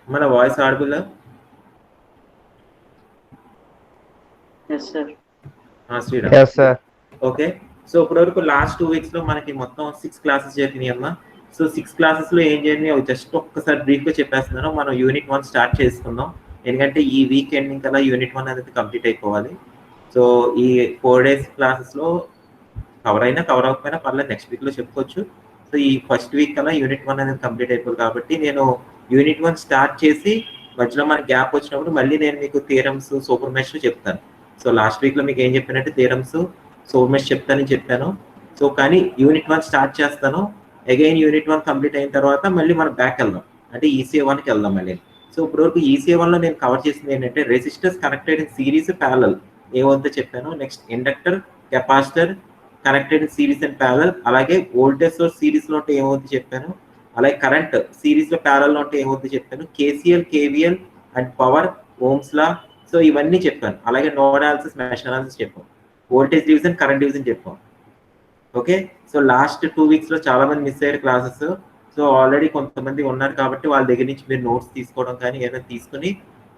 మన voice audible? Yes sir. Sriram. Yes sir. Okay. So ఇప్పటివరకు last 2 వీక్స్లో మనకి మొత్తం 6 క్లాసెస్ జరిగినాయి అమ్మా. సో 6 క్లాసెస్లో ఏం జరిగినాయి జస్ట్ ఒక్కసారి బ్రీఫ్గా చెప్పేస్తున్నాను. మనం యూనిట్ 1 స్టార్ట్ చేసుకుందాం, ఎందుకంటే ఈ వీక్ ఎండింగ్ కల్లా యూనిట్ 1 అనేది కంప్లీట్ అయిపోవాలి. సో ఈ 4 days క్లాసెస్లో కవర్ అయినా కవర్ అవ్వకపోయినా పర్లేదు, నెక్స్ట్ వీక్లో చెప్పుకోవచ్చు. సో ఈ ఫస్ట్ వీక్ కల్లా యూనిట్ 1 అనేది కంప్లీట్ అయిపోతుంది కాబట్టి నేను యూనిట్ 1 స్టార్ట్ చేసి మధ్యలో మనకి గ్యాప్ వచ్చినప్పుడు మళ్ళీ నేను మీకు థియరమ్స్, సూపర్ మెష్ చెప్తాను. సో లాస్ట్ వీక్లో మీకు ఏం చెప్పినట్టు థియరమ్స్, సూపర్ మెష్ చెప్తానని చెప్పాను. సో కానీ యూనిట్ 1 స్టార్ట్ చేస్తాను. అగైన్ యూనిట్ 1 కంప్లీట్ అయిన తర్వాత మళ్ళీ మనం బ్యాక్ వెళ్దాం, అంటే ఈసీఏ 1కి వెళ్దాం మళ్ళీ. సో ఇప్పటివరకు ఈసీఏ 1లో నేను కవర్ చేసింది ఏంటంటే resistors connected in series parallel ఏమవుతుందో చెప్పాను. Next inductor, capacitor connected series and parallel, అలాగే వోల్టేజ్ సోర్స్ సిరీస్ లో ఉంటే ఏమవుతుంది చెప్పాను, అలాగే కరెంట్ సిరీస్ లో ప్యారల్ లో ఉంటే ఏమవుతుంది చెప్పాను, KCL, KVL and power, Ohm's law, so ఇవన్నీ చెప్పాను. అలాగే నోడ్ అనాలిసిస్, మెష్ అనాలిసిస్ చెప్పాం, వోల్టేజ్ డివిజన్, కరెంట్ డివిజన్ చెప్పాం. ఓకే. సో లాస్ట్ 2 వీక్స్లో చాలా మంది మిస్ అయ్యారు క్లాసెస్. సో ఆల్రెడీ కొంతమంది ఉన్నారు కాబట్టి వాళ్ళ దగ్గర నుంచి మీరు నోట్స్ తీసుకోవడం కానీ ఏమైనా తీసుకుని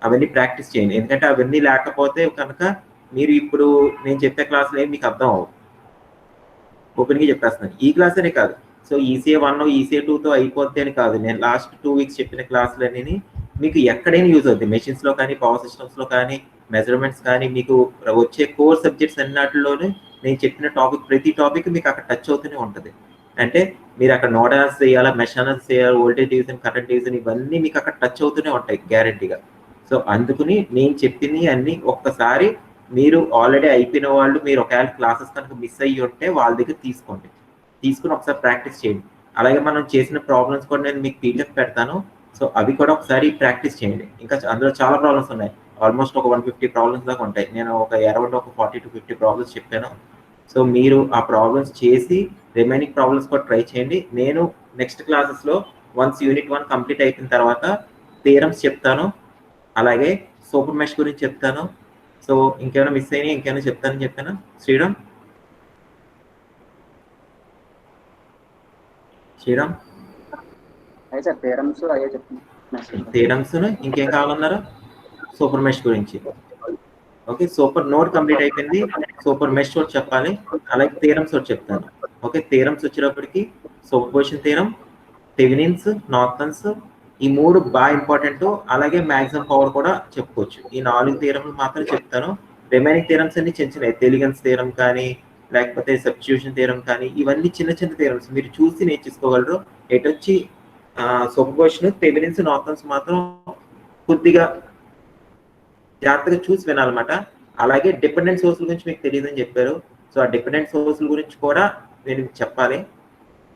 అవన్నీ ప్రాక్టీస్ చేయండి, ఎందుకంటే అవన్నీ లేకపోతే కనుక మీరు ఇప్పుడు నేను చెప్పే క్లాసులు ఏమి మీకు అర్థం అవ్వవు. ఓపెన్గా చెప్పేస్తున్నాను, ఈ క్లాస్ అనే కాదు. సో ఈసీఏ 1, ఈసీఏ 2తో అయిపోద్ది అని కాదు, నేను లాస్ట్ 2 వీక్స్ చెప్పిన క్లాసులన్నీ మీకు ఎక్కడైనా యూజ్ అవుతుంది, మెషిన్స్లో కానీ, పవర్ సిస్టమ్స్లో కానీ, మెజర్మెంట్స్ కానీ, మీకు వచ్చే కోర్ సబ్జెక్ట్స్ అన్నిటిలోనే నేను చెప్పిన టాపిక్, ప్రతి టాపిక్ మీకు అక్కడ టచ్ అవుతూనే ఉంటుంది. అంటే మీరు అక్కడ నోడ్ అనాలిసిస్ చేయాలా, మెష్ అనాలిసిస్ చేయాలి, వోల్టేజ్ డివిజన్, కరెంట్ డివిజన్, ఇవన్నీ మీకు అక్కడ టచ్ అవుతూనే ఉంటాయి గ్యారెంటీగా. సో అందుకని నేను చెప్పింది అన్ని ఒక్కసారి మీరు ఆల్రెడీ అయిపోయిన వాళ్ళు, మీరు ఒకవేళ క్లాసెస్ కనుక మిస్ అయ్యి ఉంటే వాళ్ళ దగ్గర తీసుకోండి, తీసుకుని ఒకసారి ప్రాక్టీస్ చేయండి. అలాగే మనం చేసిన ప్రాబ్లమ్స్ కూడా నేను మీకు పీడిఎఫ్ పెడతాను, సో అవి కూడా ఒకసారి ప్రాక్టీస్ చేయండి. ఇంకా అందులో చాలా ప్రాబ్లమ్స్ ఉన్నాయి, ఆల్మోస్ట్ ఒక 150 ప్రాబ్లమ్స్ దాకా ఉంటాయి. నేను అరౌండ్ ఒక 40 to 50 ప్రాబ్లమ్స్ చెప్పాను. సో మీరు ఆ ప్రాబ్లమ్స్ చేసి రిమైనింగ్ ప్రాబ్లమ్స్ కూడా ట్రై చేయండి. నేను నెక్స్ట్ క్లాసెస్లో వన్స్ యూనిట్ 1 కంప్లీట్ అయిపోయిన తర్వాత థియరమ్స్ చెప్తాను, అలాగే సూపర్ మెష్ గురించి చెప్తాను. సో ఇంకేమైనా మిస్ అయినా ఇంకేమైనా చెప్తానని చెప్పాను శ్రీరామ్. థియరమ్స్ ఇంకేం కావాలన్నారు? సూపర్ మెష్ గురించి. ఓకే, సూపర్ నోడ్ కంప్లీట్ అయిపోయింది, సూపర్ మెష్ ఒకటి చెప్పాలి, అలాగే థియరమ్స్ ఒకటి చెప్తాను. ఓకే, థియరమ్స్ వచ్చేటప్పటికి super position theorem, Thevenin's, Norton's, ఈ 3 బాగా ఇంపార్టెంట్. అలాగే మ్యాక్సిమం పవర్ కూడా చెప్పుకోవచ్చు. ఈ 4 థియరమ్లు మాత్రం చెప్తాను. రిమైనింగ్ థియరమ్స్ అన్ని చిన్న చిన్న, టెలిగన్స్ థియరం కానీ, లేకపోతే సబ్స్టిట్యూషన్ థియరం కానీ, ఇవన్నీ చిన్న చిన్న థియరమ్స్ మీరు చూసి నేర్చుకోగలరు. ఎటొచ్చి సూపర్ పొజిషన్, థెవెనిన్స్, నార్టన్స్ మాత్రం కొద్దిగా జాగ్రత్తగా చూసి వినాలన్నమాట. అలాగే డిపెండెంట్ సోర్సుల గురించి మీకు తెలియదని చెప్పారు, సో ఆ డిపెండెంట్ సోర్సుల గురించి కూడా నేను చెప్పాలి.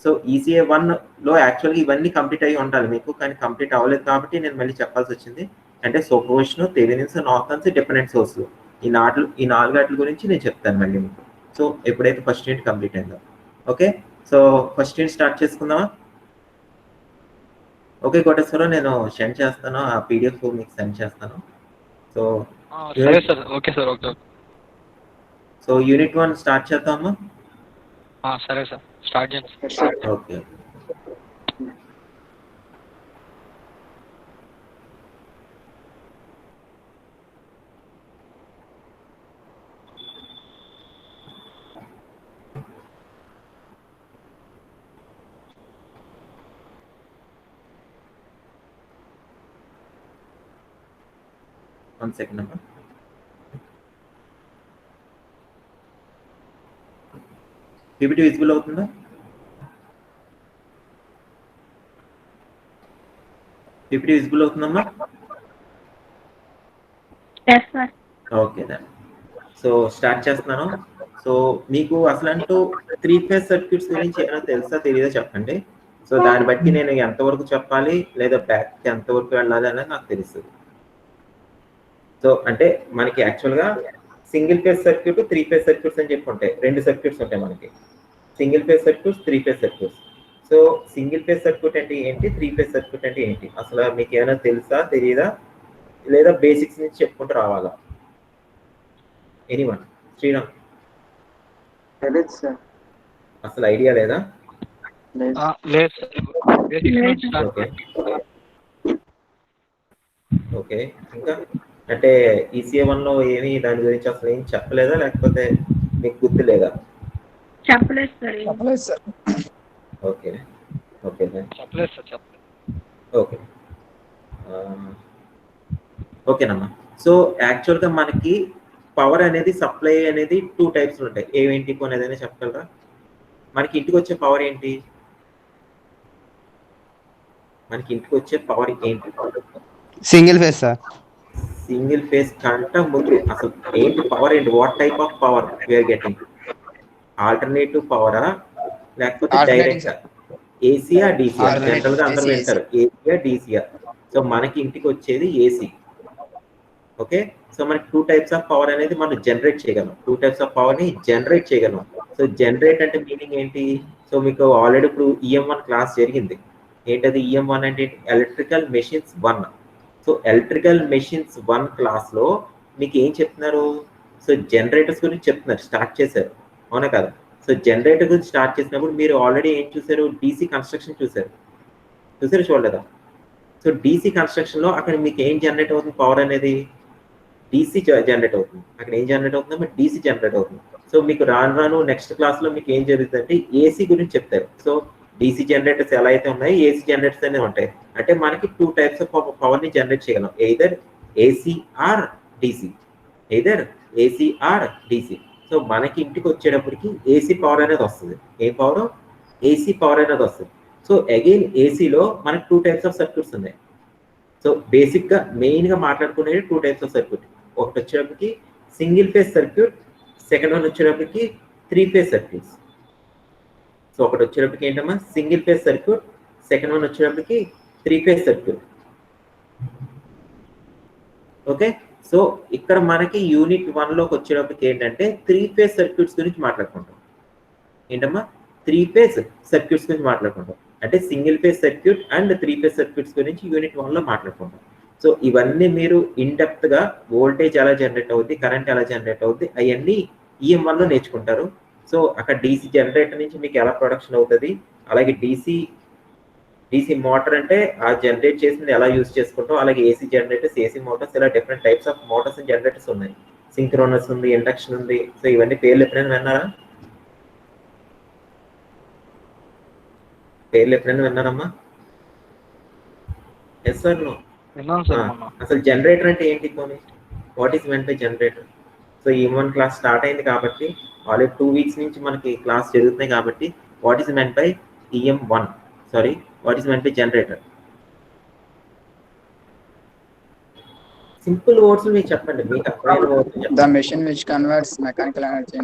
సో ఈసీఏ 1లో యాక్చువల్గా ఇవన్నీ కంప్లీట్ అయ్యి ఉండాలి మీకు, కానీ కంప్లీట్ అవ్వలేదు కాబట్టి నేను మళ్ళీ చెప్పాల్సి వచ్చింది. అంటే super position, Thevenin's, Norton's, dependent source, ఈ 4 వాటి గురించి నేను చెప్తాను మళ్ళీ మీకు. సో ఎప్పుడైతే ఫస్ట్ యూనిట్ కంప్లీట్ అయిందో. Okay, so first unit start చేసుకుందామా? ఓకే కోటేశ్వరరావు, నేను సెండ్ చేస్తాను, ఆ పీడిఎఫ్ మీకు సెండ్ చేస్తాను. సో సరే sir. Okay sir. Okay. So unit 1 start చేద్దామా? సరే సార్, స్టార్ట్ చేయండి. ఓకే. One second అమ్మా. పీపీటీ విజిబుల్ అవుతుందా? పీపీటీ విజిబుల్ అవుతుందమ్మా? Okay then. సో స్టార్ట్ చేస్తున్నాను. సో మీకు అసలంటూ 3 phase సర్క్యూట్స్ గురించి ఏమైనా తెలుసా తెలియదా చెప్పండి. సో దాన్ని బట్టి నేను ఎంతవరకు చెప్పాలి లేదా బ్యాక్ ఎంతవరకు వెళ్ళాలి అనేది నాకు తెలుస్తుంది. సో అంటే మనకి యాక్చువల్గా single phase circuit, 3 phase circuits అని చెప్పి ఉంటాయి. 2 సర్క్యూట్స్ ఉంటాయి మనకి, single phase circuits, 3 phase circuits. So single phase circuit అంటే ఏంటి, 3 phase సర్క్యూట్ అంటే ఏంటి, అసలు మీకు ఏమైనా తెలుసా తెలియదా, లేదా బేసిక్స్ నుంచి చెప్పుకుంటూ రావాలా? ఎనీవన్? శ్రీరామ్ అసలు ఐడియా లేదా? లేదు. ఓకే. ఓకే. ఇంకా అంటే ఈసీఏ 1లో ఏమి దాని గురించి అసలు ఏం చెప్పలేదా, లేకపోతే మీకు గుర్తు లేదా? చెప్పలేదు సార్. చెప్పలేదు సార్. ఓకే ఓకే చెప్పలేదు సార్, చెప్పలేదు. ఓకే ఓకేనమ్మా. సో యాక్చువల్గా మనకి పవర్ అనేది సప్లై అనేది 2 టైప్స్ ఉంటాయి. ఏవేంటి కొన్ని ఏదైనా చెప్పగలరా? మనకి ఇంటికి వచ్చే పవర్ ఏంటి? మనకి ఇంటికి వచ్చే పవర్ ఏంటి? Single phase sir. Single phase కంట ముందు అసలు ఏంటి పవర్ ఏంటి? What type of power we are getting? Alternative పవరా లేకపోతే డైరెక్ట్? ఏసీయా డీసీయా? జనరల్ గా అందరూ వింటారు ఏసీయా డీసీయా. సో మనకి ఇంటికి వచ్చేది ఏసీ. ఓకే. సో మనకి 2 టైప్స్ ఆఫ్ పవర్ అనేది మనం జనరేట్ చేయగలం. 2 టైప్స్ ఆఫ్ పవర్ ని జనరేట్ చేయగలం. సో జనరేట్ అంటే మీనింగ్ ఏంటి? సో మీకు ఆల్రెడీ ఇప్పుడు EM1 క్లాస్ జరిగింది. ఏంటది EM1 అంటే? Electrical machines 1. So electrical machines 1 class లో మీకు ఏం చెప్తున్నారు? సో జనరేటర్స్ గురించి చెప్తున్నారు, స్టార్ట్ చేశారు, అవునా కదా? సో జనరేటర్ గురించి స్టార్ట్ చేసినప్పుడు మీరు ఆల్రెడీ ఏం చూసారు? డీసీ కన్స్ట్రక్షన్ చూసారు చూడలేదా? సో డీసీ కన్స్ట్రక్షన్ లో అక్కడ మీకు ఏం జనరేట్ అవుతుంది? పవర్ అనేది డీసీ జనరేట్ అవుతుంది. అక్కడ ఏం జనరేట్ అవుతుందో డీసీ జనరేట్ అవుతుంది. సో మీకు రాను నెక్స్ట్ క్లాస్ లో మీకు ఏం జరుగుతుందంటే ఏసీ గురించి చెప్తారు. సో డీసీ జనరేటర్స్ ఎలా అయితే ఉన్నాయి, ఏసీ జనరేటర్స్ అనేవి ఉంటాయి. అంటే మనకి 2 టైప్స్ ఆఫ్ పవర్ ని జనరేట్ చేయగలం. Either AC or DC, either AC or DC. So మనకి ఇంటికి వచ్చేటప్పటికి ఏసీ పవర్ అనేది వస్తుంది. ఏ పవర్? ఏసీ పవర్ అనేది వస్తుంది. సో అగైన్ ఏసీలో మనకి 2 టైప్స్ ఆఫ్ సర్క్యూట్స్ ఉన్నాయి. సో బేసిక్ గా మెయిన్ గా మాట్లాడుకునేది 2 టైప్స్ ఆఫ్ సర్క్యూట్. ఒకటి వచ్చేటప్పటికి single phase circuit, second one వచ్చేటప్పటికి 3 ఫేజ్ సర్క్యూట్స్. సో ఒకటి వచ్చేటప్పటికి ఏంటమ్మా? Single phase circuit, second one వచ్చేటప్పటికి 3 ఫేజ్ సర్క్యూట్. ఓకే. సో ఇక్కడ మనకి యూనిట్ 1లోకి వచ్చేటప్పటికి ఏంటంటే 3 ఫేజ్ సర్క్యూట్స్ గురించి మాట్లాడుకుంటాం. ఏంటమ్మా? 3 ఫేజ్ సర్క్యూట్స్ గురించి మాట్లాడుకుంటాం. అంటే single phase circuit and 3 phase circuits గురించి యూనిట్ 1లో మాట్లాడుకుంటాం. సో ఇవన్నీ మీరు ఇన్ డెప్త్ గా వోల్టేజ్ ఎలా జనరేట్ అవుద్ది, కరెంట్ ఎలా జనరేట్ అవుద్ది, అవన్నీ EM1లో నేర్చుకుంటారు. సో అక్కడ డీసీ జనరేటర్ నుంచి మీకు ఎలా ప్రొడక్షన్ అవుతుంది, అలాగే డీసీ మోటార్ అంటే ఆ జనరేట్ చేసింది ఎలా యూజ్ చేసుకుంటాం, అలాగే ఏసీ జనరేటర్స్, ఏసీ మోటార్స్, ఇలా different types of motors and generators ఉన్నాయి. సింక్రోనస్ ఉంది, ఇండక్షన్ ఉంది. సో ఇవన్నీ పేర్లు ఎప్పుడైనా విన్నారా? పేర్లు ఎప్పుడైనా విన్నారమ్మా? Yes sir no? విన్నాను సార్ మొన్న. అసలు జనరేటర్ అంటే ఏంటి పోనీ? What is meant by generator? So EM1 class start అయింది కాబట్టి ఆల్రెడీ 2 వీక్స్ నుంచి మనకి క్లాస్ జరుగుతున్నాయి కాబట్టి what is meant by EM1? Sorry, what is meant by generator? Simple words మీకు చెప్పండి, మీకు అర్థమైన వర్డ్స్ చెప్పండి. The machine which converts mechanical energy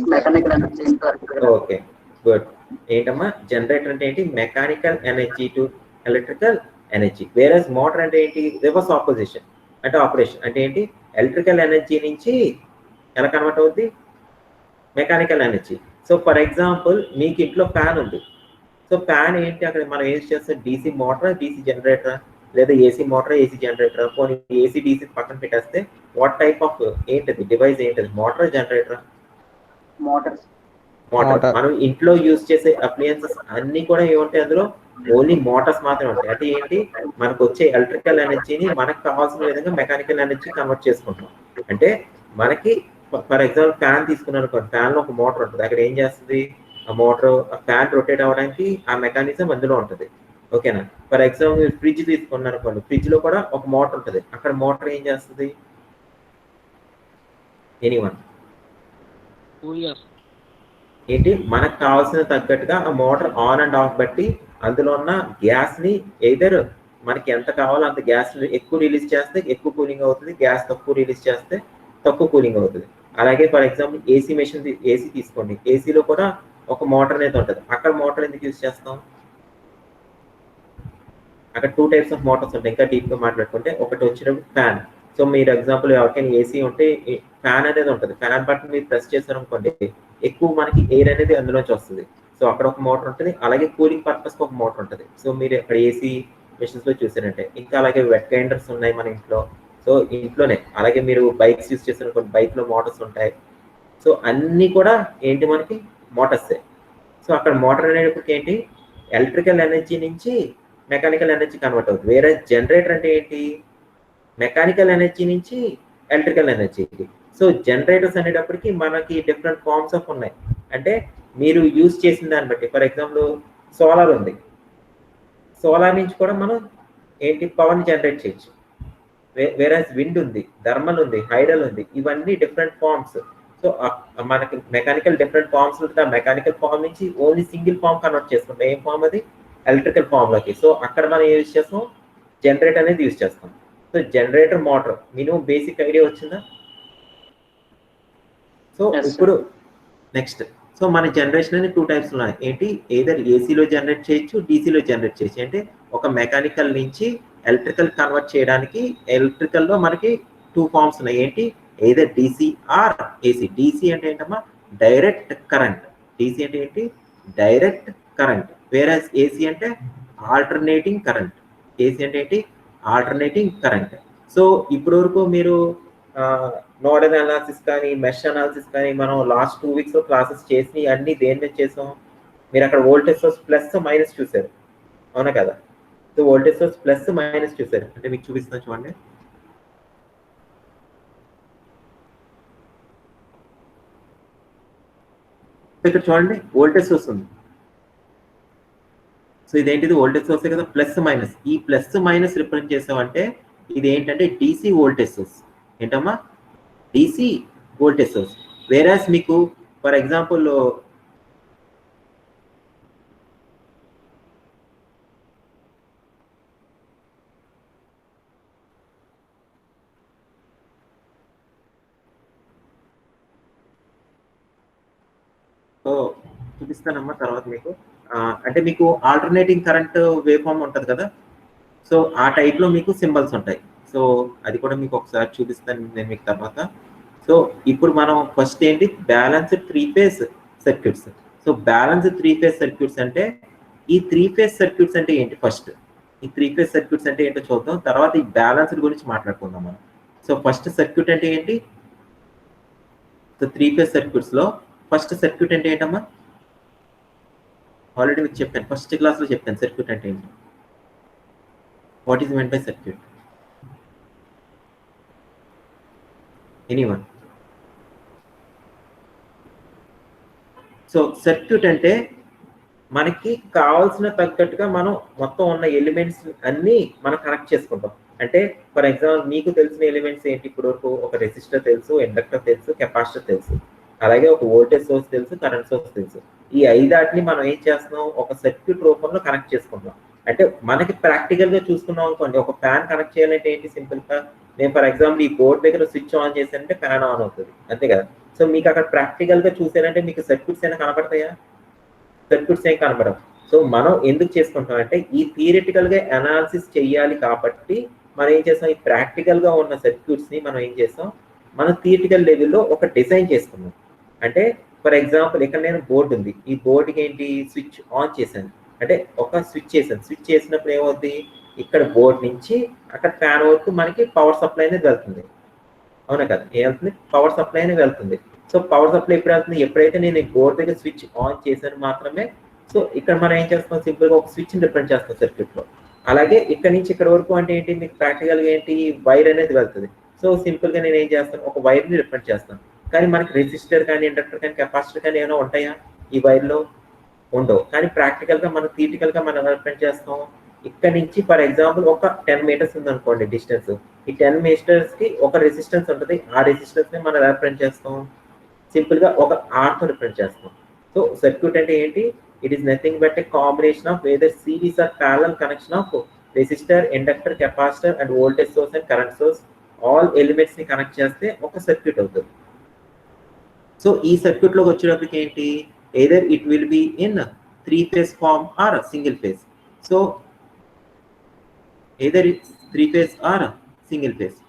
into okay, good. ఏంటమ్మా జనరేటర్ అంటే ఏంటి? Mechanical energy to electrical energy. Whereas motor అంటే ఏంటి? రివర్స్ ఆపోజిషన్, అంటే ఆపరేషన్. అంటే ఏంటి? ఎలక్ట్రికల్ ఎనర్జీ నుంచి ఎలా కన్వర్ట్ అవుద్ది? Mechanical energy. So for example మీకు ఇంట్లో ఫ్యాన్ ఉంది. సో ఫ్యాన్ ఏంటి? అక్కడ మనం ఏం చేస్తాం? డీసీ మోటార్, డీసీ జనరేటర్, లేదా ఏసీ మోటార్, ఏసీ జనరేటర్. పోనీ ఏసీ డీసీ పక్కన పెట్టేస్తే వాట్ టైప్ ఆఫ్ ఏంటది డివైస్? ఏంటది? Motor, generator? మోటార్. మనం ఇంట్లో యూజ్ చేసే అప్లయన్సెస్ అన్ని కూడా ఏముంటాయి అందులో? ఓన్లీ మోటార్స్ మాత్రమే ఉంటాయి. అంటే ఏంటి? మనకు వచ్చే ఎలక్ట్రికల్ ఎనర్జీని మనకు కావాల్సిన విధంగా మెకానికల్ ఎనర్జీ కన్వర్ట్ చేసుకుంటాం. అంటే మనకి ఫర్ ఎగ్జాంపుల్ ఫ్యాన్ తీసుకున్నాను అనుకోండి, ఫ్యాన్ లో ఒక మోటార్ ఉంటుంది. అక్కడ ఏం చేస్తుంది? ఆ మోటార్, ఆ ఫ్యాన్ రొటేట్ అవ్వడానికి ఆ మెకానిజం అందులో ఉంటుంది. ఓకేనా? ఫర్ ఎగ్జాంపుల్ ఫ్రిడ్జ్ తీసుకున్నాను అనుకోండి, ఫ్రిడ్జ్ లో కూడా ఒక మోటార్ ఉంటుంది. అక్కడ మోటార్ ఏం చేస్తుంది? ఎనీవన్? ఏంటి? మనకు కావాల్సిన తగ్గట్టుగా ఆ మోటార్ ఆన్ అండ్ ఆఫ్ బట్టి అందులో ఉన్న గ్యాస్ ని ఎయిదర్ మనకి ఎంత కావాలో అంత గ్యాస్ ఎక్కువ రిలీజ్ చేస్తే ఎక్కువ కూలింగ్ అవుతుంది, గ్యాస్ తక్కువ రిలీజ్ చేస్తే తక్కువ కూలింగ్ అవుతుంది. అలాగే for example AC machine, AC తీసుకోండి. ఏసీలో కూడా ఒక మోటార్ అనేది ఉంటుంది. అక్కడ మోటార్ ఎందుకు యూజ్ చేస్తాం? అక్కడ 2 టైప్స్ ఆఫ్ మోటార్స్ ఉంటాయి. ఇంకా డీప్ గా మాట్లాడుకుంటే ఒకటి వచ్చినప్పుడు ఫ్యాన్. సో మీరు ఎగ్జాంపుల్ ఎవరికైనా ఏసీ ఉంటే ఫ్యాన్ అనేది ఉంటుంది. ఫ్యాన్ బటన్ మీరు ప్రెస్ చేశారు అనుకోండి, ఎక్కువ మనకి ఎయిర్ అనేది అందులోంచి వస్తుంది. సో అక్కడ ఒక మోటార్ ఉంటుంది. అలాగే కూలింగ్ పర్పస్ ఒక మోటార్ ఉంటుంది. సో మీరు అక్కడ ఏసీ మెషిన్స్ లో చూసారంటే. ఇంకా అలాగే వెట్ గ్రైండర్స్ ఉన్నాయి మన ఇంట్లో. సో ఇంట్లోనే అలాగే మీరు బైక్స్ యూజ్ చేశారు అనుకోండి, బైక్ లో మోటార్స్ ఉంటాయి. సో అన్ని కూడా ఏంటి? మనకి మోటార్సే. సో అక్కడ మోటార్ అనేటప్పటికి ఏంటి? ఎలక్ట్రికల్ ఎనర్జీ నుంచి మెకానికల్ ఎనర్జీ కన్వర్ట్ అవుతుంది. వేరే జనరేటర్ అంటే ఏంటి? మెకానికల్ ఎనర్జీ నుంచి ఎలక్ట్రికల్ ఎనర్జీకి. సో జనరేటర్స్ అనేటప్పటికి మనకి డిఫరెంట్ ఫార్మ్స్ ఆఫ్ ఉన్నాయి. అంటే మీరు యూజ్ చేసిన దాన్ని బట్టి, ఫర్ ఎగ్జాంపుల్ సోలార్ ఉంది, సోలార్ నుంచి కూడా మనం ఏంటి పవర్ని జనరేట్ చేయొచ్చు. వేరేస్ విండ్ ఉంది, థర్మల్ ఉంది, హైడల్ ఉంది, ఇవన్నీ డిఫరెంట్ ఫార్మ్స్. సో మనకి మెకానికల్ డిఫరెంట్ ఫార్మ్స్ ఉంటుంది. ఆ మెకానికల్ ఫార్మ్ నుంచి ఓన్లీ సింగిల్ ఫార్మ్ కన్వర్ట్ చేసుకుంటాం. ఏం ఫార్మ్ అది? ఎలక్ట్రికల్ ఫార్మ్లోకి. సో అక్కడ మనం యూజ్ చేస్తాం జనరేటర్ అనేది యూజ్ చేస్తాం. So generator, motor, minimum basic idea వచ్చిందా? సో ఇప్పుడు నెక్స్ట్, సో మన జనరేషన్ అనేది 2 టైప్స్ ఉన్నాయి. ఏంటి? ఏదర్ ఏసీలో జనరేట్ చేయొచ్చు, డీసీలో జనరేట్ చేయొచ్చు. అంటే ఒక మెకానికల్ నుంచి ఎలక్ట్రికల్ కన్వర్ట్ చేయడానికి ఎలక్ట్రికల్లో మనకి 2 ఫార్మ్స్ ఉన్నాయి. ఏంటి? Either DC or AC. DC అంటే ఏంటమ్మా? Direct current. డీసీ అంటే ఏంటి? Direct current. వేరే ఏసీ అంటే ఆల్టర్నేటింగ్ కరెంట్. ఏసీ అంటే ఏంటి? Alternating current. సో ఇప్పటి వరకు మీరు నోడల్ అనాలిసిస్ కానీ, మెష్ అనాలిసిస్ కానీ మనం లాస్ట్ 2 వీక్స్ క్లాసెస్ చేసి అన్ని దేని మీద చేసాం? మీరు అక్కడ వోల్టేజ్ సోర్స్ ప్లస్ మైనస్ చూసారు, అవునా కదా? So voltage source plus minus చూసారు. అంటే మీకు చూపిస్తాను చూడండి. ఇక్కడ చూడండి, వోల్టేజ్ సోర్స్ ఉంది. సో ఇదేంటిది? వోల్టేజ్ సోర్సే కదా, ప్లస్ మైనస్. ఈ ప్లస్ మైనస్ రిప్రజెంట్ చేసామంటే ఇది ఏంటంటే డీసీ వోల్టేజ్ సోర్స్. ఏంటమ్మా? DC voltage source. వేరాస్ మీకు ఫర్ ఎగ్జాంపుల్ చూపిస్తానమ్మా తర్వాత మీకు. అంటే మీకు ఆల్టర్నేటింగ్ కరెంట్ వేవ్ ఫార్మ్ ఉంటుంది కదా, సో ఆ టైప్లో మీకు సింబల్స్ ఉంటాయి. సో అది కూడా మీకు ఒకసారి చూపిస్తాను నేను మీకు తర్వాత. సో ఇప్పుడు మనం ఫస్ట్ ఏంటి? Balanced 3 phase circuits. So balanced 3 phase circuits అంటే ఈ 3 ఫేజ్ సర్క్యూట్స్ అంటే ఏంటి? ఫస్ట్ ఈ 3 ఫేజ్ సర్క్యూట్స్ అంటే ఏంటో చూద్దాం, తర్వాత ఈ బ్యాలెన్స్డ్ గురించి మాట్లాడుకుందాం మనం. సో ఫస్ట్ సర్క్యూట్ అంటే ఏంటి? సో 3 ఫేజ్ సర్క్యూట్స్ లో ఫస్ట్ సర్క్యూట్ అంటే ఏంటమ్మా? ఆల్రెడీ మీకు చెప్పాను, ఫస్ట్ క్లాస్లో చెప్పాను సర్క్యూట్ అంటే ఏంటి. What is meant by circuit? Anyone? So circuit అంటే మనకి కావాల్సిన తగ్గట్టుగా మనం మొత్తం ఉన్న ఎలిమెంట్స్ అన్ని మనం కనెక్ట్ చేసుకుంటాం. అంటే ఫర్ ఎగ్జాంపుల్ మీకు తెలిసిన ఎలిమెంట్స్ ఏంటి? ఇప్పుడు వరకు ఒక రెసిస్టర్ తెలుసు, ఇండక్టర్ తెలుసు, కెపాసిటర్ తెలుసు, అలాగే ఒక వోల్టేజ్ సోర్స్ తెలుసు, కరెంట్ సోర్స్ తెలుసు. ఈ 5 మనం ఏం చేస్తున్నాం? ఒక సర్క్యూట్ రూపంలో కనెక్ట్ చేసుకుంటాం. అంటే మనకి ప్రాక్టికల్ గా చూసుకున్నాం అనుకోండి, ఒక ఫ్యాన్ కనెక్ట్ చేయాలంటే ఏంటి? సింపుల్ గా నేను ఫర్ ఎగ్జాంపుల్ ఈ బోర్డ్ దగ్గర స్విచ్ ఆన్ చేశానంటే ఫ్యాన్ ఆన్ అవుతుంది, అంతే కదా? సో మీకు అక్కడ ప్రాక్టికల్ గా చూసానంటే మీకు సర్క్యూట్స్ అయినా కనపడతాయా? సర్క్యూట్స్ ఏం కనపడవు. సో మనం ఎందుకు చేసుకుంటాం అంటే ఈ థియరిటికల్ గా అనాలిసిస్ చేయాలి కాబట్టి మనం ఏం చేస్తాం? ఈ ప్రాక్టికల్ గా ఉన్న సర్క్యూట్స్ ని మనం ఏం చేస్తాం? మనం థియరిటికల్ లెవెల్లో ఒక డిజైన్ చేసుకున్నాం. అంటే ఫర్ ఎగ్జాంపుల్ ఇక్కడ నేను బోర్డు ఉంది, ఈ బోర్డుకి ఏంటి? స్విచ్ ఆన్ చేశాను, అంటే ఒక స్విచ్ చేశాను. స్విచ్ చేసినప్పుడు ఏమవుద్ది? ఇక్కడ బోర్డు నుంచి అక్కడ ఫ్యాన్ వరకు మనకి పవర్ సప్లై అనేది వెళ్తుంది, అవునా కదా? ఏమవుతుంది? పవర్ సప్లై అనేది వెళ్తుంది. సో పవర్ సప్లై ఎప్పుడు వెళ్తుంది? ఎప్పుడైతే నేను ఈ బోర్డు దగ్గర స్విచ్ ఆన్ చేశాను మాత్రమే. సో ఇక్కడ మనం ఏం చేస్తాం? సింపుల్ గా ఒక స్విచ్ రిప్రజెంట్ చేస్తాం సర్క్యూట్ లో. అలాగే ఇక్కడ నుంచి ఇక్కడ వరకు అంటే ఏంటి? మీకు ప్రాక్టికల్ గా ఏంటి? వైర్ అనేది వెళ్తుంది. సో సింపుల్ గా నేను ఏం చేస్తాను? ఒక వైర్ ని రిప్రజెంట్ చేస్తాను. కానీ మనకి రెసిస్టర్ కానీ, ఇండక్టర్ కానీ, కెపాసిటర్ కానీ ఏమైనా ఉంటాయా? ఈ వైర్లో ఉండవు. కానీ ప్రాక్టికల్ గా మనం థియరిటికల్ గా మనం రిప్రజెంట్ చేస్తాం. ఇక్కడ నుంచి ఫర్ ఎగ్జాంపుల్ ఒక 10 మీటర్స్ ఉంది అనుకోండి డిస్టెన్స్. ఈ 10 మీటర్స్ కి ఒక రెసిస్టెన్స్ ఉంటుంది. ఆ రెసిస్టెన్స్ ని మనం రిప్రజెంట్ చేస్తాం సింపుల్ గా ఒక ఆర్ తో రిప్రజెంట్ చేస్తాం. సో సర్క్యూట్ అంటే ఏంటి? It is nothing but a combination of whether series or parallel connection of resistor, inductor, capacitor and voltage source and current source, all elements ని కనెక్ట్ చేస్తే ఒక సర్క్యూట్ అవుతుంది. సో ఈ circuit లోకి వచ్చేటప్పటికి ఏంటి? either it will be in 3 phase form or a single phase. So either it's 3 phase or a single phase.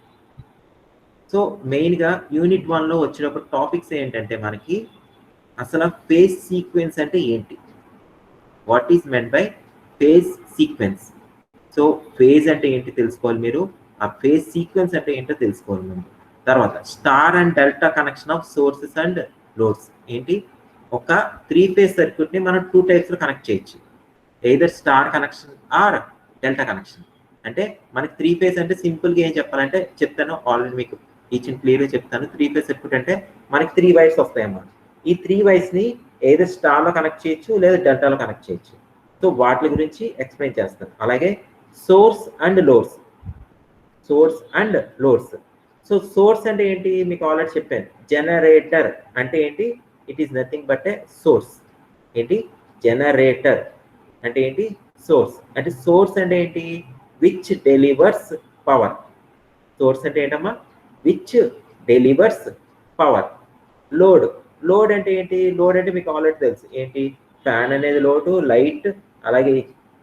So మెయిన్గా unit 1లో వచ్చినప్పుడు టాపిక్స్ ఏంటంటే మనకి అసలు ఫేజ్ సీక్వెన్స్ అంటే ఏంటి? What is meant by phase sequence? So phase అంటే ఏంటి తెలుసుకోవాలి మీరు, ఆ ఫేజ్ సీక్వెన్స్ అంటే ఏంటో తెలుసుకోవాలి మనం. తర్వాత star and delta connection of sources and loads. ఏంటి? ఒక 3 ఫేజ్ సర్క్యూట్ని మనం 2 టైప్స్లో కనెక్ట్ చేయొచ్చు. Either star connection R delta connection. అంటే మనకి 3 ఫేజ్ అంటే సింపుల్గా ఏం చెప్పాలంటే చెప్తాను, ఆల్రెడీ మీకు టీచింగ్ క్లియర్గా చెప్తాను. 3 ఫేజ్ సర్క్యూట్ అంటే మనకి 3 వైర్స్ వస్తాయన్నమాట. ఈ 3 వైర్స్ని ఏదో స్టార్లో కనెక్ట్ చేయొచ్చు లేదా డెల్టాలో కనెక్ట్ చేయొచ్చు. సో వాటి గురించి ఎక్స్ప్లెయిన్ చేస్తాను. అలాగే source and loads. So source అంటే ఏంటి మీకు ఆల్రెడీ చెప్పాను. జనరేటర్ అంటే ఏంటి? It is nothing but A source. ఏంటి? జనరేటర్ అంటే ఏంటి? సోర్స్. అంటే సోర్స్ అంటే ఏంటి? Which delivers power. సోర్స్ అంటే ఏంటమ్మా? Which delivers power. లోడ్ అంటే ఏంటి? లోడ్ అంటే మీకు ఆల్రెడీ తెలుసు. ఏంటి? ఫ్యాన్ అనేది లోటు, లైట్, అలాగే